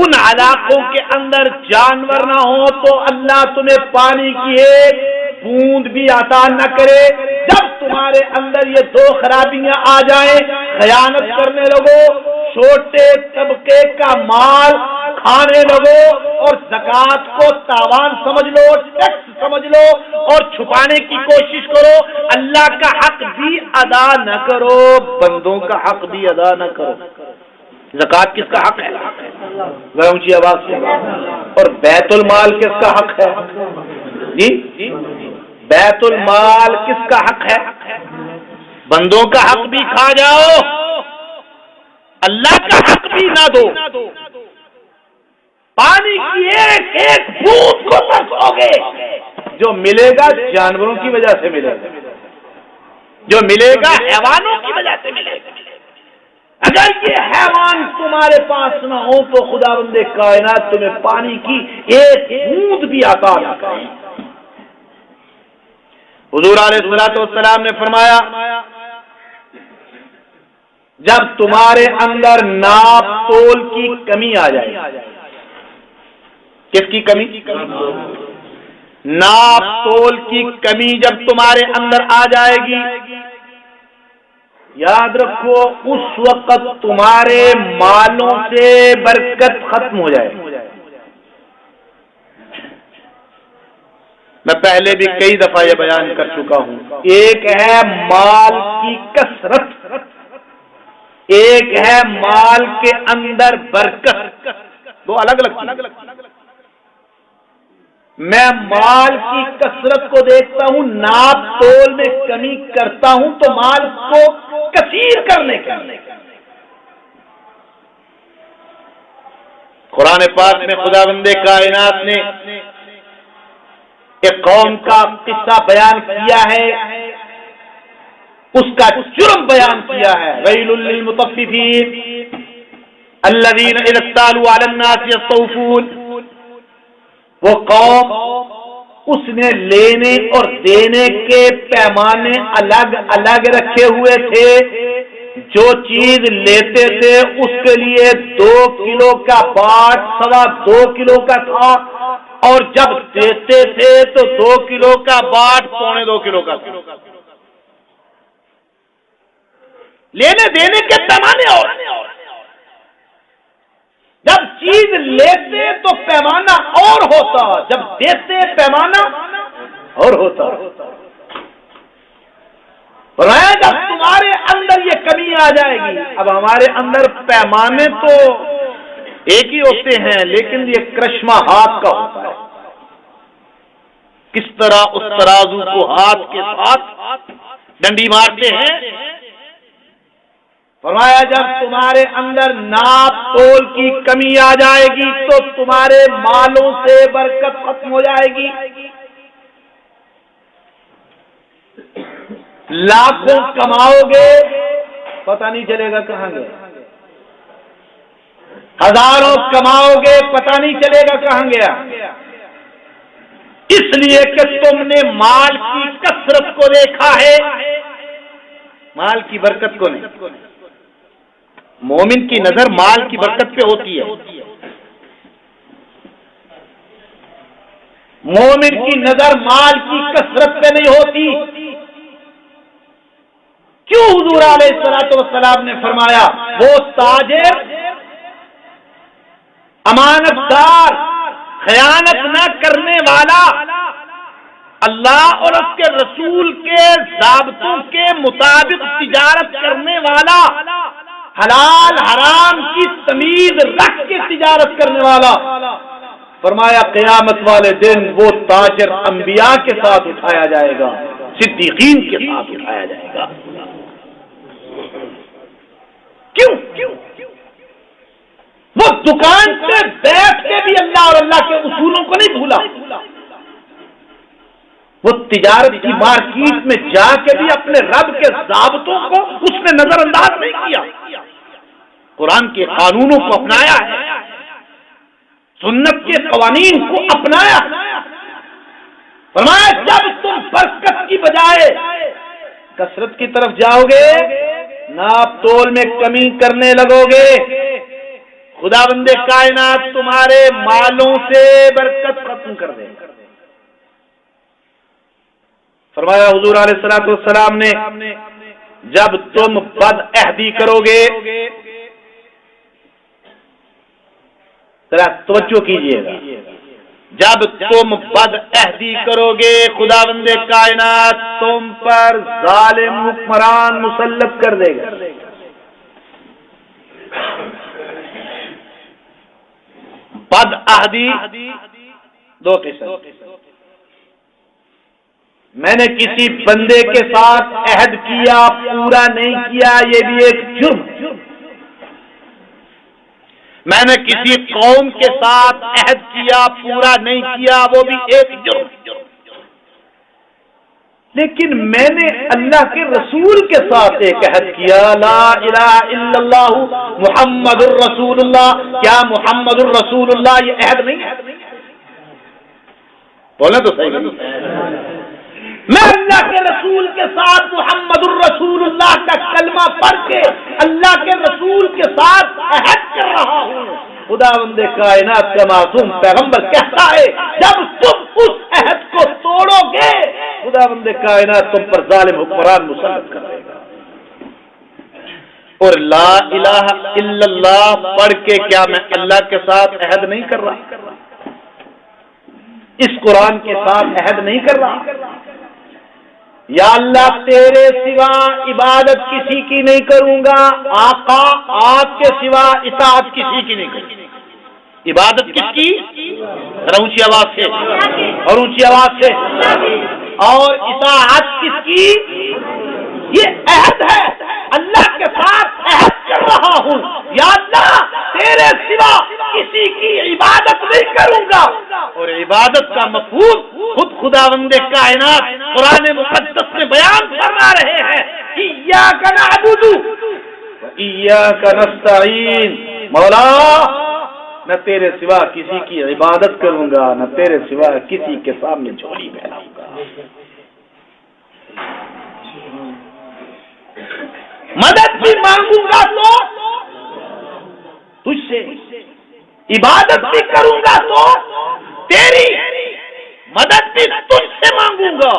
ان علاقوں کے اندر جانور نہ ہو تو اللہ تمہیں پانی کی ایک بوند بھی عطا نہ کرے۔ جب تمہارے اندر یہ دو خرابیاں آ جائیں، خیانت کرنے لگو، چھوٹے طبقے کا مال کھانے لگو اور زکات کو تاوان سمجھ لو، ٹیکس سمجھ لو اور چھپانے کی کوشش کرو، اللہ کا حق بھی ادا نہ کرو، بندوں کا حق بھی ادا نہ کرو۔ زکات کس کا حق ہے؟ ذرا اونچی آواز سے۔ اور بیت المال کس کا حق ہے؟ جی بیت المال کس کا حق ہے؟ بندوں کا حق بھی کھا جاؤ، اللہ کا حق بھی نہ دو، پانی کی ایک ایک بوند کو ترسو گے، جو ملے گا جانوروں کی وجہ سے ملے گا، جو ملے گا حیوانوں کی وجہ سے ملے گا۔ اگر یہ حیوان تمہارے پاس نہ ہو تو خداوند کائنات تمہیں پانی کی ایک بوند بھی عطا نہ کرے۔ حضور علیہ الصلوۃ والسلام نے فرمایا جب تمہارے اندر ناپ تول کی کمی آ جائے، کس کی کمی؟ ناپ تول کی کمی جب تمہارے اندر آ جائے گی، یاد رکھو اس وقت تمہارے مالوں سے برکت ختم ہو جائے۔ میں پہلے بھی کئی دفعہ یہ بیان کر چکا ہوں، ایک ہے مال کی کثرت، ایک ہے مال کے اندر برکت، دو الگ الگ چیز۔ میں مال کی کثرت کو دیکھتا ہوں، ناپ تول میں کمی کرتا ہوں تو مال کو کثیر کرنے کا۔ قرآن پاک میں خداوند کائنات نے ایک قوم کا قصہ بیان کیا ہے، اس کا جرم بیان کیا ہے، ویل للمطففین الذین اذا اکتالوا علی الناس یستوفون۔ وہ قوم، اس نے لینے اور دینے کے پیمانے الگ الگ رکھے ہوئے تھے۔ جو چیز لیتے تھے اس کے لیے 2 کلو کا باٹ 2.25 کلو کا تھا، اور جب دیتے تھے تو 2 کلو کا باٹ 2.25 کلو کا تھا۔ لینے دینے کے پیمانے اور جب چیز لیتے تو پیمانہ اور ہوتا، جب دیتے پیمانہ اور ہوتا۔ جب تمہارے اندر یہ کمی آ جائے گی، اب ہمارے اندر پیمانے تو ایک ہی ہوتے ہیں لیکن یہ کرشمہ ہاتھ کا ہوتا ہے، کس طرح اس ترازو کو ہاتھ کے ساتھ ڈنڈی مارتے ہیں۔ فرمایا جب تمہارے اندر ناپ تول کی کمی آ جائے گی تو تمہارے مالوں سے برکت ختم ہو جائے گی۔ لاکھوں کماؤ گے پتہ نہیں چلے گا کہاں گئے، ہزاروں کماؤ گے پتہ نہیں چلے گا کہاں گیا، اس لیے کہ تم نے مال کی کثرت کو دیکھا ہے، مال کی برکت کو نہیں۔ مومن کی نظر مال کی برکت پہ ہوتی ہے، مومن کی نظر مال کی کثرت پہ نہیں ہوتی۔ کیوں حضور علیہ الصلوۃ والسلام نے فرمایا وہ تاجر، امانت دار، خیانت نہ کرنے والا، اللہ اور اس کے رسول کے ضابطوں کے مطابق تجارت کرنے والا، حلال حرام کی تمیز رکھ کے تجارت کرنے والا، فرمایا قیامت والے دن وہ تاجر انبیاء کے ساتھ اٹھایا جائے گا، صدیقین کے ساتھ اٹھایا جائے گا۔ کیوں؟ وہ دکان سے بیٹھ کے بھی اللہ اور اللہ کے اصولوں کو نہیں بھولا، وہ تجارت کی مارکیٹ میں جا کے بھی اپنے رب کے ضابطوں کو اس نے نظر انداز نہیں کیا، قرآن کے قانونوں کو اپنایا ہے، سنت کے قوانین کو اپنایا۔ فرمایا جب تم برکت کی بجائے کثرت کی طرف جاؤ گے، ناپ تول میں کمی کرنے لگو گے، خداوند کائنات تمہارے مالوں سے برکت ختم کر دے گا۔ فرمایا حضور علیہ الصلوۃ والسلام نے جب تم بد عہدی کرو گے، ذرا توجہ کیجیے گا، جب تم بد عہدی کرو گے خداوند کائنات تم پر ظالم حکمران مسلط کر دے گا۔ بد عہدی 2 قسم، میں نے کسی بندے کے ساتھ عہد کیا پورا نہیں کیا، یہ بھی ایک جرم۔ میں نے کسی قوم کے ساتھ عہد کیا پورا نہیں کیا، وہ بھی ایک جرم۔ لیکن میں نے اللہ کے رسول کے ساتھ ایک عہد کیا، لا الہ الا اللہ محمد الرسول اللہ. کیا محمد الرسول اللہ یہ عہد نہیں ہے؟ بولیں تو صحیح. میں اللہ کے رسول کے ساتھ محمد الرسول اللہ کا کلمہ پڑھ کے اللہ کے رسول کے ساتھ عہد کر رہا ہوں. خداوند کائنات کا معصوم پیغمبر کہتا ہے جب تم اس عہد کو توڑو گے خداوند کائنات تم پر ظالم حکمران مسلط کر دے گا. اور لا الہ الا اللہ پڑھ کے کیا میں اللہ کے ساتھ عہد نہیں کر رہا؟ اس قرآن کے ساتھ عہد نہیں کر رہا؟ یا اللہ تیرے سوا عبادت کسی کی نہیں کروں گا، آقا آپ کے سوا اطاعت کسی کی نہیں کروں گا. عبادت کس کی؟ اونچی آواز سے اور اونچی آواز سے. اور اطاعت کس کی؟ یہ عہد ہے، اللہ کے ساتھ عہد کر رہا ہوں. یا اللہ تیرے سوا کسی کی عبادت نہیں کروں گا. اور عبادت کا مفہوم خود خداوند کائنات قرآن مقدس میں بیان فرما رہے ہیں. ایاک نعبد و ایاک نستعین. مولا نہ تیرے سوا کسی کی عبادت کروں گا، نہ تیرے سوا کسی کے سامنے جھولی پھیلاؤں گا. مدد بھی مانگوں گا تو تجھ سے، عبادت بھی کروں گا تو تیری، مدد بھی تجھ سے مانگوں گا.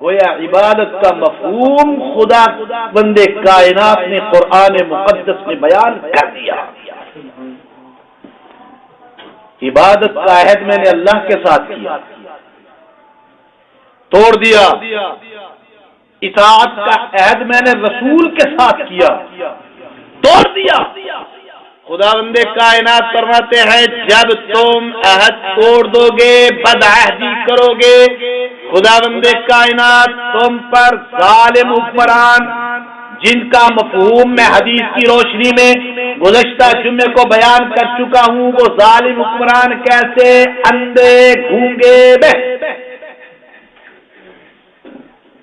گویا عبادت کا مفہوم خدا بندے کائنات نے قرآن مقدس میں بیان کر دیا. عبادت کا عہد میں نے اللہ کے ساتھ کیا، توڑ دیا. اطاعت کا عہد میں نے رسول کے ساتھ کیا، توڑ دیا. خداوند کائنات فرماتے ہیں جب تم عہد توڑ دو گے، بدعہدی کرو گے، خداوند کائنات تم پر ظالم حکمران جن کا مفہوم میں حدیث کی روشنی میں گزشتہ جمعے کو بیان کر چکا ہوں، وہ ظالم حکمران کیسے؟ اندھے گونگے بہرے،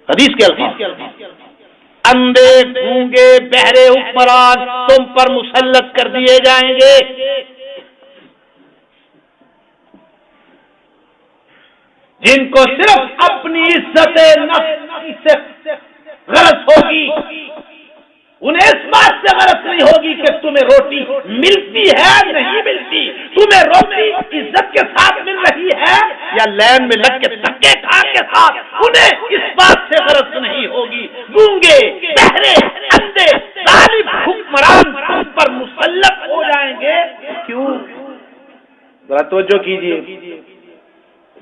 حدیث کے الفاظ، اندھے گونگے بہرے حکمران تم پر مسلط کر دیے جائیں گے. جن کو صرف اپنی عزت نفس سے غرض ہوگی، انہیں اس بات سے غرض نہیں ہوگی کہ تمہیں روٹی ملتی ہے نہیں ملتی، تمہیں روٹی عزت کے ساتھ مل رہی ہے یا لین میں لگ کے دھکے کھا کے ساتھ، انہیں اس بات سے غرض نہیں ہوگی. گونگے بہرے اندھے ظالم حکمران تم پر مسلط ہو جائیں گے. کیوں؟ ذرا توجہ کیجیے.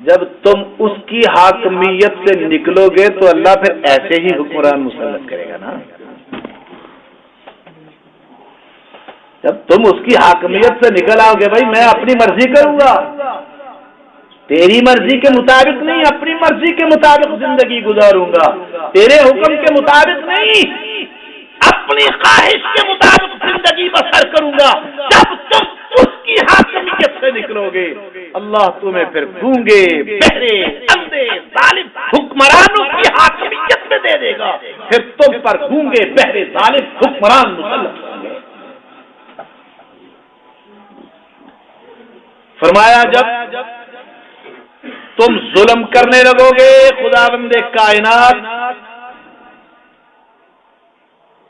جب تم اس کی حاکمیت سے نکلو گے تو اللہ پھر ایسے ہی حکمران مسلط کرے گا نا. جب تم اس کی حاکمیت سے نکل آؤ گے، بھائی میں اپنی مرضی کروں گا، تیری مرضی کے مطابق نہیں، اپنی مرضی کے مطابق زندگی گزاروں گا، تیرے حکم کے مطابق نہیں، اپنی خواہش کے مطابق زندگی بسر کروں گا. جب تم اس کی حاکمیت سے نکلو گے اللہ تمہیں پھر گونگے بہرے اندھے ظالم حکمرانوں کی حاکمیت میں دے دے گا. پھر تم پر گونگے بہرے ظالم حکمران مسلط ہوں گے. فرمایا جب تم ظلم کرنے لگو گے خداوند کائنات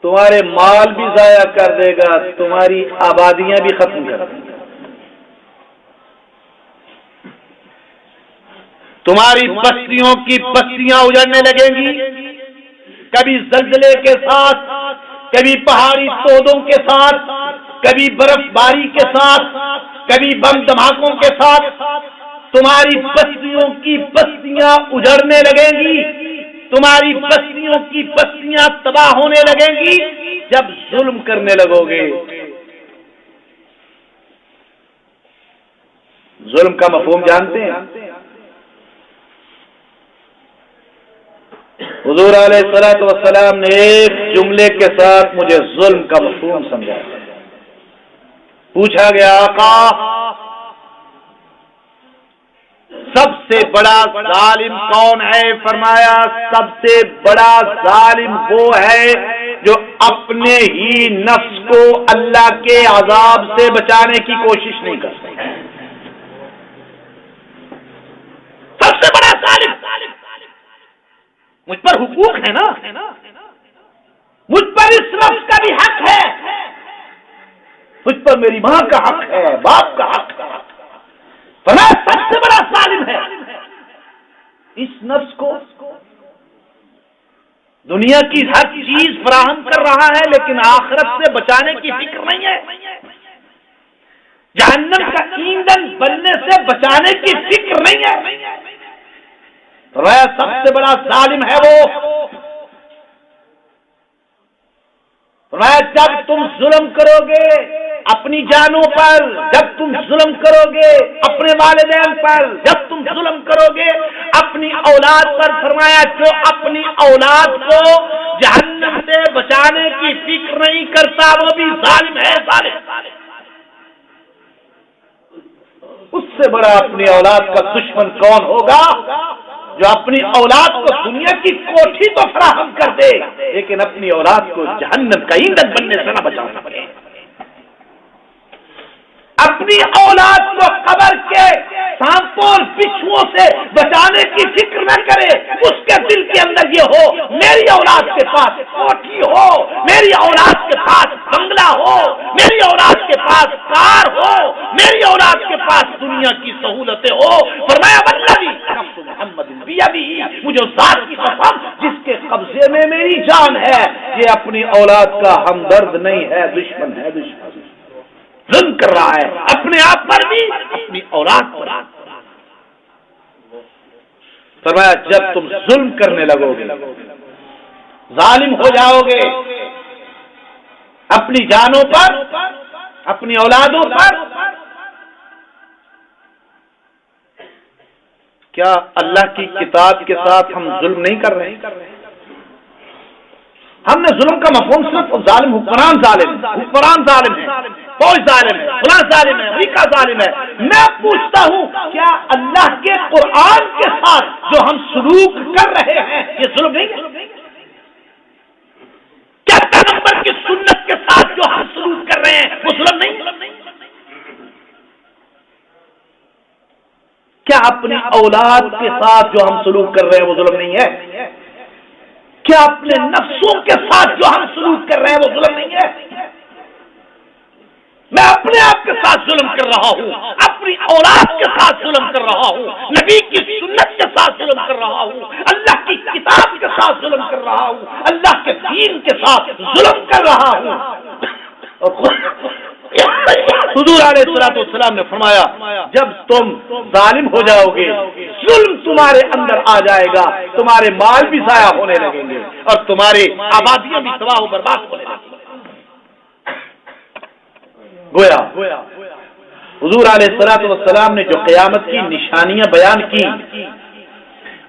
تمہارے مال بھی ضائع کر دے گا، تمہاری آبادیاں بھی ختم کر دے گا، تمہاری بستیوں کی بستیاں اجڑنے لگیں گی، کبھی زلزلے کے ساتھ، کبھی پہاڑی تودوں کے ساتھ، کبھی برف باری کے ساتھ، کبھی بم دھماکوں کے ساتھ. تمہاری بستیوں کی بستیاں اجڑنے لگیں گی، تمہاری بستیوں کی بستیاں تباہ ہونے لگیں گی جب ظلم کرنے لگو گے. ظلم کا مفہوم جانتے ہیں؟ حضور علیہ الصلوۃ والسلام نے ایک جملے کے ساتھ مجھے ظلم کا مفہوم سمجھایا. پوچھا گیا آقا سب سے بڑا ظالم کون ہے؟ فرمایا سب سے بڑا ظالم وہ ہے جو اپنے ہی نفس کو اللہ کے عذاب سے بچانے کی کوشش نہیں کرتا۔ سب سے بڑا ظالم، مجھ پر حقوق ہے نا، مجھ پر اس نفس کا بھی حق ہے، مجھ پر میری ماں کا حق ہے، باپ کا حق ہے، فرمایا سب سے بڑا ظالم ہے اس نفس کو دنیا کی ہر چیز فراہم کر رہا ہے لیکن آخرت سے بچانے کی فکر نہیں ہے، جہنم کا ایندھن بننے سے بچانے کی فکر نہیں ہے۔ فرمایا سب سے بڑا ظالم ہے وہ۔ فرمایا جب تم ظلم کرو گے اپنی جانوں پر، جب تم ظلم کرو گے اپنے والدین پر، جب تم ظلم کرو گے اپنی اولاد پر، فرمایا جو اپنی اولاد کو جہنم سے بچانے کی فکر نہیں کرتا وہ بھی ظالم ہے، ظالم۔ اس سے بڑا اپنی اولاد کا دشمن کون ہوگا جو اپنی اولاد کو دنیا کی کوٹھی تو فراہم کر دے لیکن اپنی اولاد کو جہنم کا ایندھن بننے سے نہ بچا سکے، اپنی اولاد کو قبر کے سانپوں اور بچھوؤں سے بچانے کی فکر نہ کرے، اس کے دل کے اندر یہ ہو میری اولاد کے پاس کوٹھی ہو، میری اولاد کے پاس بنگلہ ہو، میری اولاد کے پاس کار ہو، میری اولاد کے پاس دنیا کی سہولتیں ہو۔ فرمایا والذی نفس محمد بیدہ، مجھے ذات کی قسم جس کے قبضے میں میری جان ہے، یہ اپنی اولاد کا ہمدرد نہیں ہے، دشمن ہے، دشمن ظلم کر رہا ہے اپنے آپ پر بھی اپنی اولاد پر۔ فرمایا جب تم ظلم کرنے لگو گے، ظالم ہو جاؤ گے اپنی جانوں پر، اپنی اولادوں پر، کیا اللہ کی کتاب کے ساتھ ہم ظلم نہیں کر رہے ہیں؟ ہم نے ظلم کا مفہوم صرف ظالم حکمران ظالم ہے، فوج ظالم ہے، فلاں ظالم ہے، امریکہ ظالم ہے۔ میں پوچھتا ہوں کیا اللہ کے قرآن کے ساتھ جو ہم سلوک کر رہے ہیں یہ ظلم نہیں ہے؟ کیا پیغمبر کی سنت کے ساتھ جو ہم سلوک کر رہے ہیں وہ ظلم نہیں؟ کیا اپنی اولاد کے ساتھ جو ہم سلوک کر رہے ہیں وہ ظلم نہیں ہے؟ کیا اپنے نفسوں کے ساتھ جو ہم سلوک کر رہے ہیں وہ ظلم نہیں ہے؟ میں اپنے آپ کے ساتھ ظلم کر رہا ہوں، اپنی اولاد کے ساتھ ظلم کر رہا ہوں، نبی کی سنت کے ساتھ ظلم کر رہا ہوں، اللہ کی کتاب کے ساتھ ظلم کر رہا ہوں، اللہ کے دین کے ساتھ ظلم کر رہا ہوں۔ حضور علیہ الصلوۃ والسلام نے فرمایا جب تم ظالم ہو جاؤ گے، ظلم تمہارے اندر آ جائے گا، تمہارے مال بھی ضائع ہونے لگیں گے اور تمہاری آبادیاں بھی تباہ و برباد ہونے لگیں گی۔ گویا حضور علیہ الصلوۃ والسلام نے جو قیامت کی نشانیاں بیان کی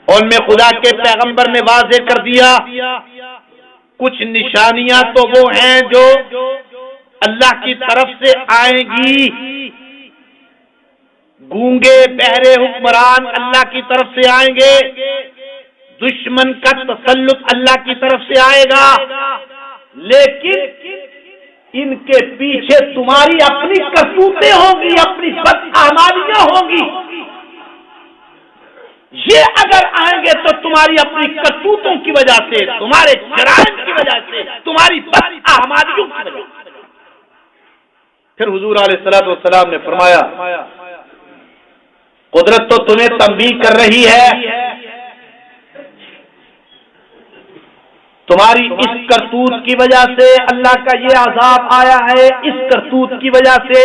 ان میں خدا کے پیغمبر نے واضح کر دیا کچھ نشانیاں تو وہ ہیں جو اللہ کی طرف سے آئیں گی، گونگے بہرے حکمران اللہ کی طرف سے آئیں گے، دشمن کا تسلط اللہ کی طرف سے آئے گا، لیکن ان کے پیچھے تمہاری اپنی کرتوتیں ہوں گی، اپنی بدعمالیاں ہوں گی۔ یہ اگر آئیں گے تو تمہاری اپنی کرتوتوں کی وجہ سے، تمہارے جرائم کی وجہ سے، تمہاری بدعمالیوں کی وجہ سے۔ پھر حضور علیہ الصلوۃ والسلام نے فرمایا قدرت تو تمہیں تنبیہ کر رہی ہے، تمہاری اس کرتوت کی وجہ سے اللہ کا یہ عذاب آیا ہے، اس کرتوت کی وجہ سے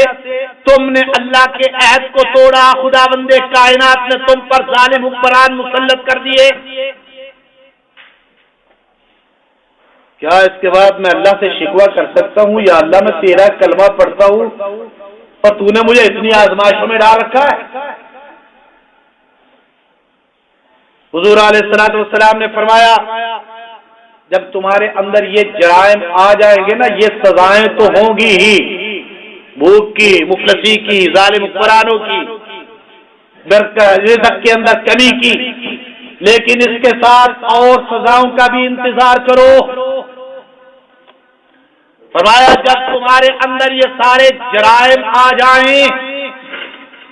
تم نے اللہ کے عہد کو توڑا، خداوند کائنات نے تم پر ظالم حکمران مسلط کر دیے۔ کیا اس کے بعد میں اللہ سے شکوہ کر سکتا ہوں یا اللہ میں تیرا کلمہ پڑھتا ہوں اور تو نے مجھے اتنی آزمائشوں میں ڈال رکھا ہے؟ حضور علیہ الصلوۃ والسلام نے فرمایا جب تمہارے اندر یہ جرائم آ جائیں گے نا، یہ سزائیں تو ہوں گی ہی، بھوک کی، مفلسی کی، ظالم حکمرانوں کی، رزق کے اندر کمی کی، لیکن اس کے ساتھ اور سزاؤں کا بھی انتظار کرو۔ فرمایا جب تمہارے اندر یہ سارے جرائم آ جائیں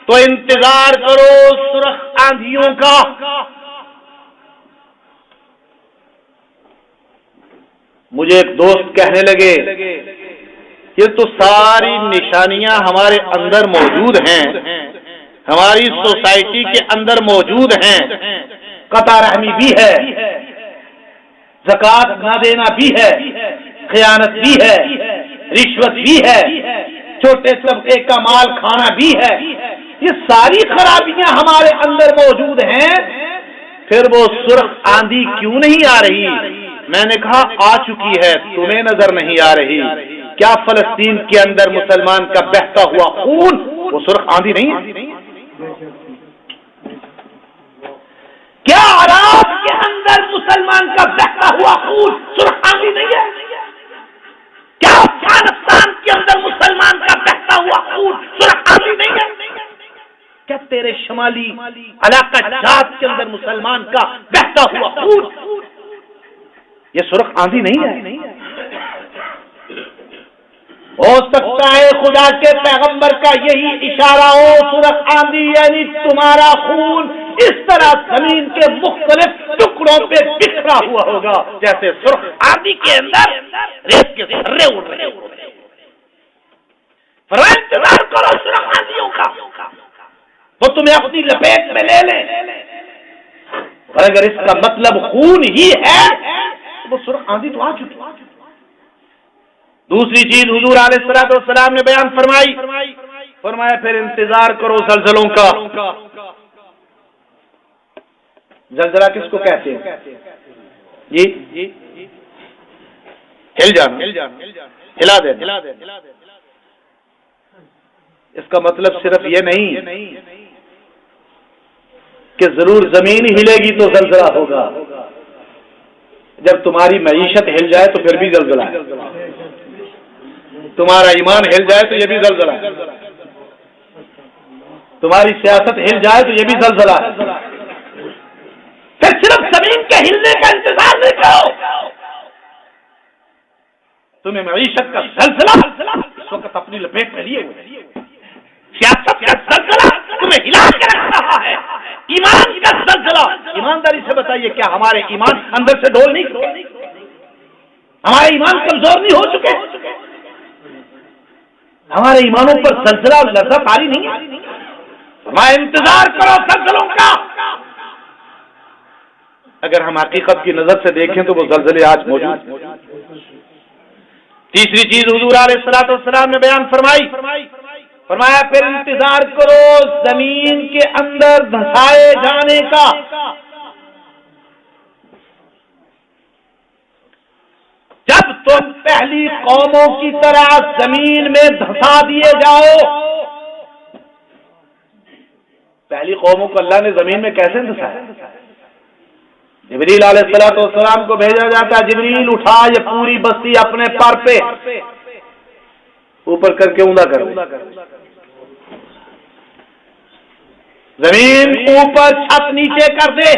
تو انتظار کرو سرخ آندھیوں کا۔ مجھے ایک دوست کہنے لگے یہ تو ساری نشانیاں ہمارے اندر موجود ہیں، ہماری سوسائٹی کے اندر موجود ہیں، قطع رحمی بھی ہے، زکوٰۃ نہ دینا بھی ہے، خیانت بھی ہے، رشوت بھی ہے، چھوٹے طبقے کا مال کھانا بھی ہے، یہ ساری خرابیاں ہمارے اندر موجود ہیں، پھر وہ سرخ آندھی کیوں نہیں آ رہی؟ میں نے کہا آ چکی ہے، تمہیں نظر نہیں آ رہی۔ کیا فلسطین کے اندر مسلمان کا بہتا ہوا خون وہ سرخ آندھی نہیں ہے؟ کیا عراق کے اندر مسلمان کا بہتا ہوا خون سرخ آندھی نہیں ہے؟ کیا افغانستان کے اندر مسلمان کا بہتا ہوا خون سرخ آندھی نہیں ہے؟ کیا تیرے شمالی علاقہ جات کے اندر مسلمان کا بہتا ہوا خون یہ سرخ آندھی نہیں ہے؟ ہو سکتا ہے خدا کے پیغمبر کا یہی اشارہ ہو، سرخ آندھی یعنی تمہارا خون اس طرح زمین کے مختلف ٹکڑوں پہ بکھرا ہوا ہوگا جیسے سرخ آندھی کے اندر ریت کے ذرے اڑ رہے ہوتے ہیں۔ انتظار کرو سرخ آندھیوں کا، وہ تمہیں اپنی لپیٹ میں لے لیں، اور اگر اس کا مطلب خون ہی ہے تو وہ سرخ آندھی تو آ چکی۔ دوسری چیز حضور علیہ الصلوۃ والسلام نے بیان فرمایا پھر انتظار کرو زلزلوں کا۔ زلزلہ کس کو کہتے ہیں؟ جی ہل جانا، ہلا دینا۔ اس کا مطلب صرف یہ نہیں کہ ضرور زمین ہلے گی تو زلزلہ ہوگا، جب تمہاری معیشت ہل جائے تو پھر بھی زلزلہ ہے، تمہارا ایمان ہل جائے تو یہ بھی زلزلہ ہے، تمہاری سیاست ہل جائے تو یہ بھی زلزلہ ہے۔ پھر صرف زمین کے ہلنے کا انتظار نہیں کرو، تمہیں معیشت کا زلزلہ اس وقت اپنی لپیٹ میں لیے ہوئے، سیاست کا زلزلہ تمہیں ہلا کے رکھ رہا ہے، ایمان کا زلزلہ۔ ایمانداری سے بتائیے کیا ہمارے ایمان اندر سے ڈول نہیں چکے؟ ہمارے ایمان کمزور نہیں ہو چکے؟ ہمارے ایمانوں پر زلزلہ اور لرزہ طاری نہیں ہے؟ ہمارا انتظار کرو زلزلوں کا۔ اگر ہم حقیقت کی نظر سے دیکھیں تو وہ زلزلے آج موجود ہیں۔ تیسری چیز حضور علیہ الصلوۃ والسلام نے بیان فرمایا پھر انتظار کرو زمین کے اندر دھسائے جانے کا۔ جب تم پہلی قوموں کی طرح زمین میں دھسا دیے جاؤ، پہلی قوموں کو اللہ نے زمین میں کیسے دھسایا؟ جبریل علیہ الصلوۃ والسلام کو بھیجا جاتا ہے، جبریل اٹھا یہ پوری بستی اپنے پر پہ اوپر کر کے اوندا کر دے، زمین اوپر چھت نیچے کر دے،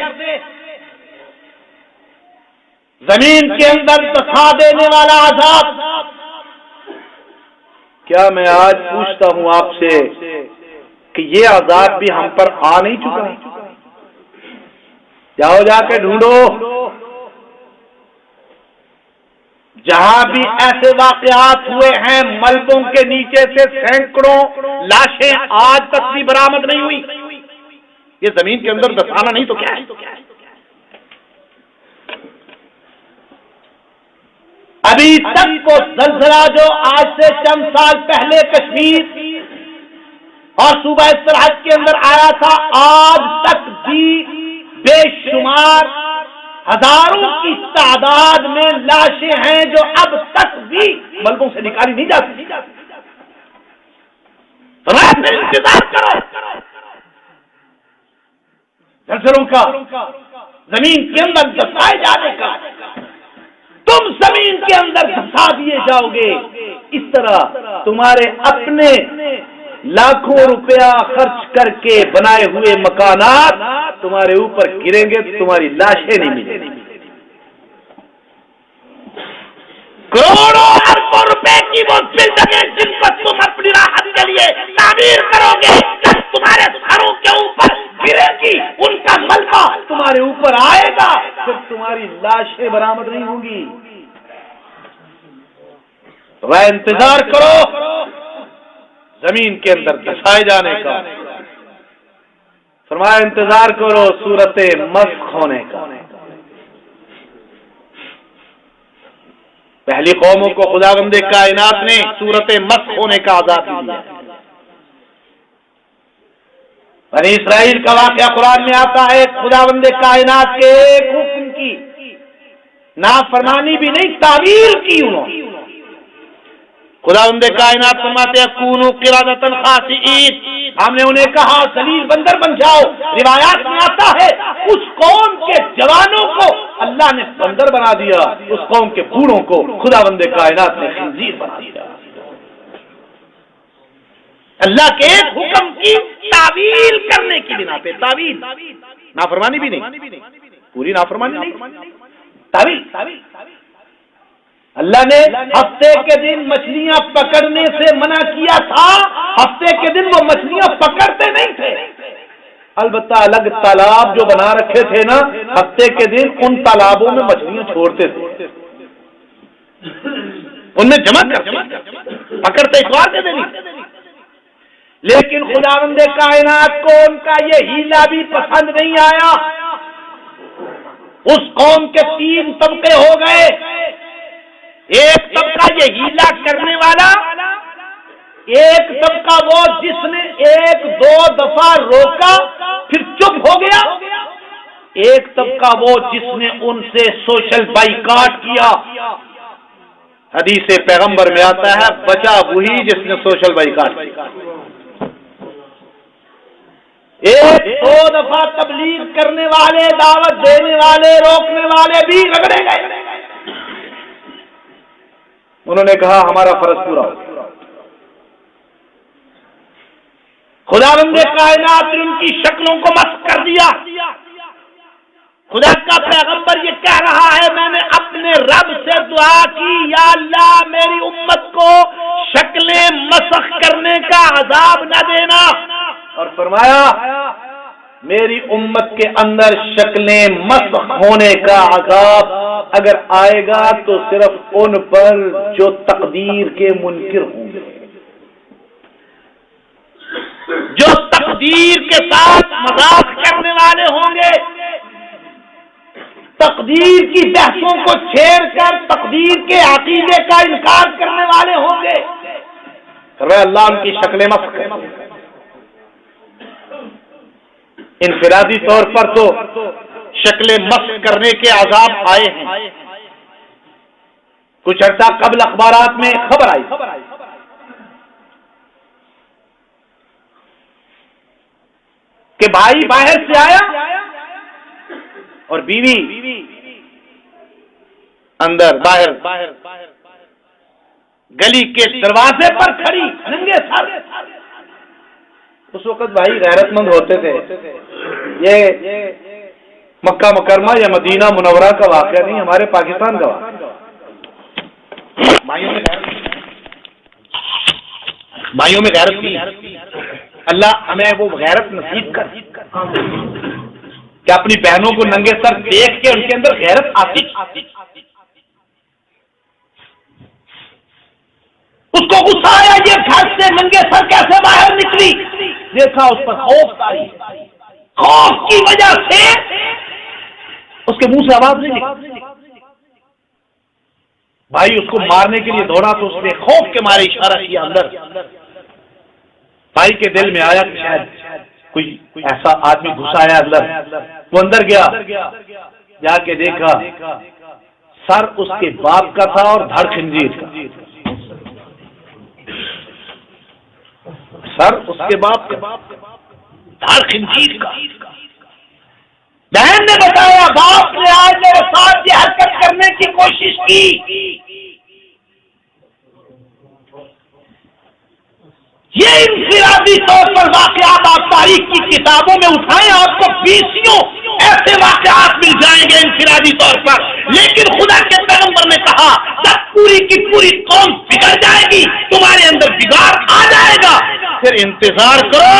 زمین کے اندر دھسا دینے والا عذاب۔ کیا میں آج پوچھتا ہوں آپ سے کہ یہ عذاب بھی ہم پر آ نہیں چکا؟ جاؤ جا کے ڈھونڈو، جہاں بھی ایسے واقعات ہوئے ہیں ملبوں کے نیچے سے سینکڑوں لاشیں آج تک بھی برآمد نہیں ہوئی۔ یہ زمین کے اندر دفانا نہیں تو کیا ہے؟ ابھی تک وہ زلزلہ جو آج سے چند سال پہلے کشمیر اور صوبہ سرحد کے اندر آیا تھا، آج تک بھی بے شمار ہزاروں کی تعداد میں لاشیں ہیں جو اب تک بھی ملبوں سے نکالی نہیں جا سکتی۔ انتظار کرو زلزلوں کا، زمین کے اندر دھسائے جانے کا۔ تم زمین کے اندر دھسا دیے جاؤ گے، اس طرح تمہارے اپنے لاکھوں روپیہ خرچ کر کے بنائے ہوئے مکانات تمہارے اوپر گریں گے، تمہاری لاشیں نہیں ملیں گی۔ کروڑوں اربوں روپے کی وہ بلڈنگیں جن کو تم اپنی راحت کے لیے تعمیر کرو گے، جب تمہارے سروں کے اوپر گرے گی، ان کا ملبہ تمہارے اوپر آئے گا، پھر تمہاری لاشیں برآمد نہیں ہوں گی۔ وہ انتظار کرو زمین کے اندر دسائے جانے کا، فرمایا انتظار کرو صورت مسخ ہونے کا۔ پہلی قوموں کو خداوند کائنات نے صورت مسخ ہونے کا عذاب دیا۔ بنی اسرائیل کا واقعہ قرآن میں آتا ہے، خداوند کائنات کے ایک حکم کی نافرمانی بھی نہیں، تعویل کی انہوں نے۔ خداوند کائنات فرماتے ہیں کونوا قردۃ خاسئین، ہم نے انہیں کہا ذلیل بندر بن جاؤ۔ روایات میں آتا ہے اس قوم کے جوانوں کو اللہ نے بندر بنا دیا، اس قوم کے بوڑھوں کو خداوند کائنات نے خنزیر بنا دیا۔ اللہ کے ایک حکم کی تعویل کرنے کی بنا پہ، تعویل نافرمانی بھی نہیں، پوری نافرمانی نہیں، تعویل۔ اللہ نے ہفتے کے دن مچھلیاں پکڑنے سے منع کیا تھا، ہفتے کے دن وہ مچھلیاں پکڑتے نہیں تھے، البتہ الگ تالاب جو بنا رکھے تھے نا، ہفتے کے دن ان تالابوں میں مچھلیاں چھوڑتے تھے، ان میں جمع کرتے، پکڑتے اتوار کے دن۔ لیکن خداوند کائنات کو ان کا یہ ہیلا بھی پسند نہیں آیا۔ اس قوم کے 3 طبقے ہو گئے، ایک طبقہ یہ ہیلا کرنے والا، ایک طبقہ وہ جس نے 1-2 دفعہ روکا پھر چپ ہو گیا، ایک طبقہ وہ جس نے ان سے سوشل بائیکاٹ کیا۔ حدیث پیغمبر میں آتا ہے بچا وہی جس نے سوشل بائیکاٹ کیا۔ 1-2 دفعہ تبلیغ کرنے والے، دعوت دینے والے، روکنے والے بھی رگڑے گئے، انہوں نے کہا ہمارا فرض پورا ہو۔ خداوند کائنات نے ان کی شکلوں کو مسخ کر دیا۔ خدا کا پیغمبر یہ کہہ رہا ہے میں نے اپنے رب سے دعا کی یا اللہ میری امت کو شکلیں مسخ کرنے کا عذاب نہ دینا، اور فرمایا میری امت کے اندر شکلیں مسخ ہونے کا عذاب اگر آئے گا تو صرف ان پر جو تقدیر کے منکر ہوں گے، جو تقدیر کے ساتھ مذاق کرنے والے ہوں گے، تقدیر کی بحثوں کو چھیڑ کر تقدیر کے عقیدے کا انکار کرنے والے ہوں گے، اللہ ان کی شکلیں مسخ کرے۔ انفرادی طور پر تو شکلیں مسخ کرنے کے عذاب آئے ہیں۔ کچھ عرصہ قبل اخبارات میں خبر آئی کہ بھائی باہر سے آیا اور بیوی اندر باہر گلی کے دروازے پر کھڑی ننگے سر۔ اس وقت بھائی غیرت مند ہوتے تھے، یہ مکہ مکرمہ یا مدینہ منورہ کا واقعہ نہیں، ہمارے پاکستان کا واقعہ۔ بھائیوں میں غیرت کی، اللہ ہمیں وہ غیرت نصیب کر کہ اپنی بہنوں کو ننگے سر دیکھ کے ان کے اندر غیرت آتی۔ اس کو غصہ آیا یہ گھر سے ننگے سر کیسے باہر نکلی، دیکھا اس پر خوف آئی، خوف کی وجہ سے اس کے منہ سے آواز نہیں نکلی۔ بھائی اس کو مارنے کے لیے دوڑا تو اس نے خوف کے مارے اشارہ کیا اندر۔ بھائی کے دل میں آیا کہ شاید کوئی ایسا آدمی گھسا ہے اندر، وہ اندر گیا، جا کے دیکھا سر اس کے باپ کا تھا اور دھڑ خنزیر کا، سر اس کے باپ کا دھڑ خنزیر کا۔ بہن نے بتایا باپ نے آج میرے ساتھ یہ حرکت کرنے کی کوشش کی، یہ انفرادی طور پر واقعات آپ تاریخ کی کتابوں میں اٹھائیں، آپ کو 20 ایسے واقعات مل جائیں گے انفرادی طور پر، لیکن خدا کے پیغمبر نے کہا جب پوری کی پوری قوم بگڑ جائے گی، تمہارے اندر بگاڑ آ جائے گا، پھر انتظار کرو،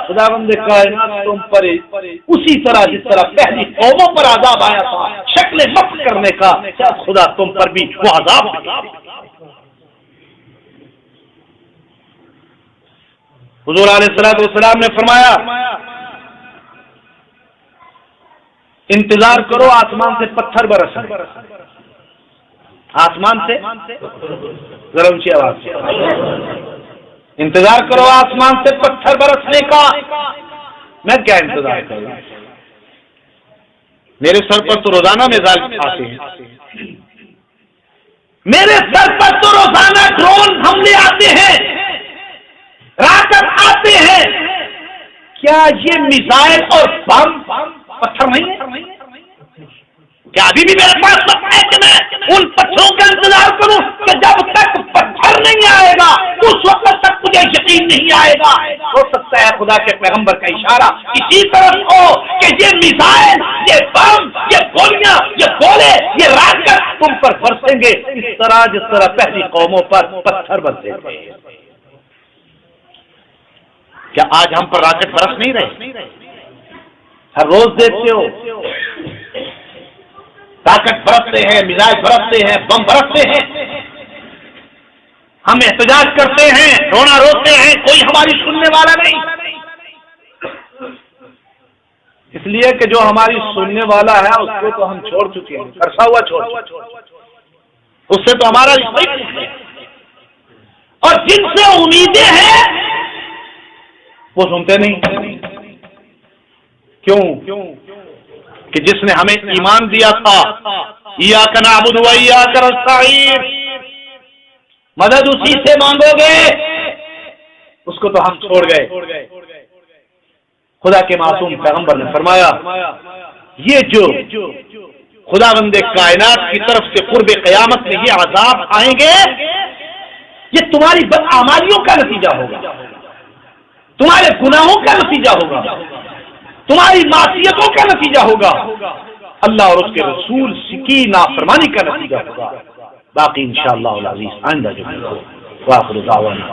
خداوند کائنات تم پر اسی طرح جس طرح پہلی قوموں پر عذاب آیا تھا شکل مفت کرنے کا، خدا تم پر بھی وہ عذاب حضور علیہ الصلوۃ والسلام نے فرمایا انتظار کرو آسمان سے پتھر برس، آسمان سے ذرا اونچی آواز سے انتظار کرو آسمان سے پتھر برسنے کا۔ میں کیا انتظار کروں، میرے سر پر تو روزانہ میزائل آتے ہیں، میرے سر پر تو روزانہ ڈرون حملے آتے ہیں، راکٹ آتے ہیں، کیا یہ میزائل اور بم پتھر نہیں ہے؟ کیا ابھی بھی میرے پاس وقت ہے کہ میں ان پتھروں کا انتظار کروں کہ جب تک پتھر نہیں آئے گا اس وقت تک مجھے یقین نہیں آئے گا؟ ہو سکتا ہے خدا کے پیغمبر کا اشارہ اسی طرف ہو کہ یہ میزائل، یہ بم، یہ گولیاں، یہ گولے، یہ راکٹ تم پر برسیں گے اس طرح جس طرح پہلی قوموں پر پتھر برسے تھے۔ کیا آج ہم پر راکٹ برس نہیں رہے؟ ہر روز دیکھتے ہو راکٹ برستے ہیں، میزائل برستے ہیں، بم برستے ہیں، ہم احتجاج کرتے ہیں، رونا روتے ہیں، کوئی ہماری سننے والا نہیں، اس لیے کہ جو ہماری سننے والا ہے اس کو تو ہم چھوڑ چکے ہیں، عرصہ ہوا چھوڑ، اس سے تو ہمارا رشتہ ہے، اور جن سے امیدیں ہیں وہ سنتے نہیں۔ کیوں؟ کہ جس نے ہمیں ایمان دیا تھا ایاک نعبد و ایاک نستعین، مدد اسی سے مانگو گے، اس کو تو ہم چھوڑ گئے۔ خدا کے معصوم پیغمبر نے فرمایا یہ جو خداوند کائنات کی طرف سے قرب قیامت میں یہ عذاب آئیں گے یہ تمہاری بدعمالیوں کا نتیجہ ہوگا، تمہارے گناہوں کا نتیجہ ہوگا، تمہاری معصیتوں کا نتیجہ ہوگا، اللہ اور اس کے رسول کی نافرمانی کا نتیجہ ہوگا۔ باقی انشاءاللہ العزیز آئندہ جو واخر دعوانا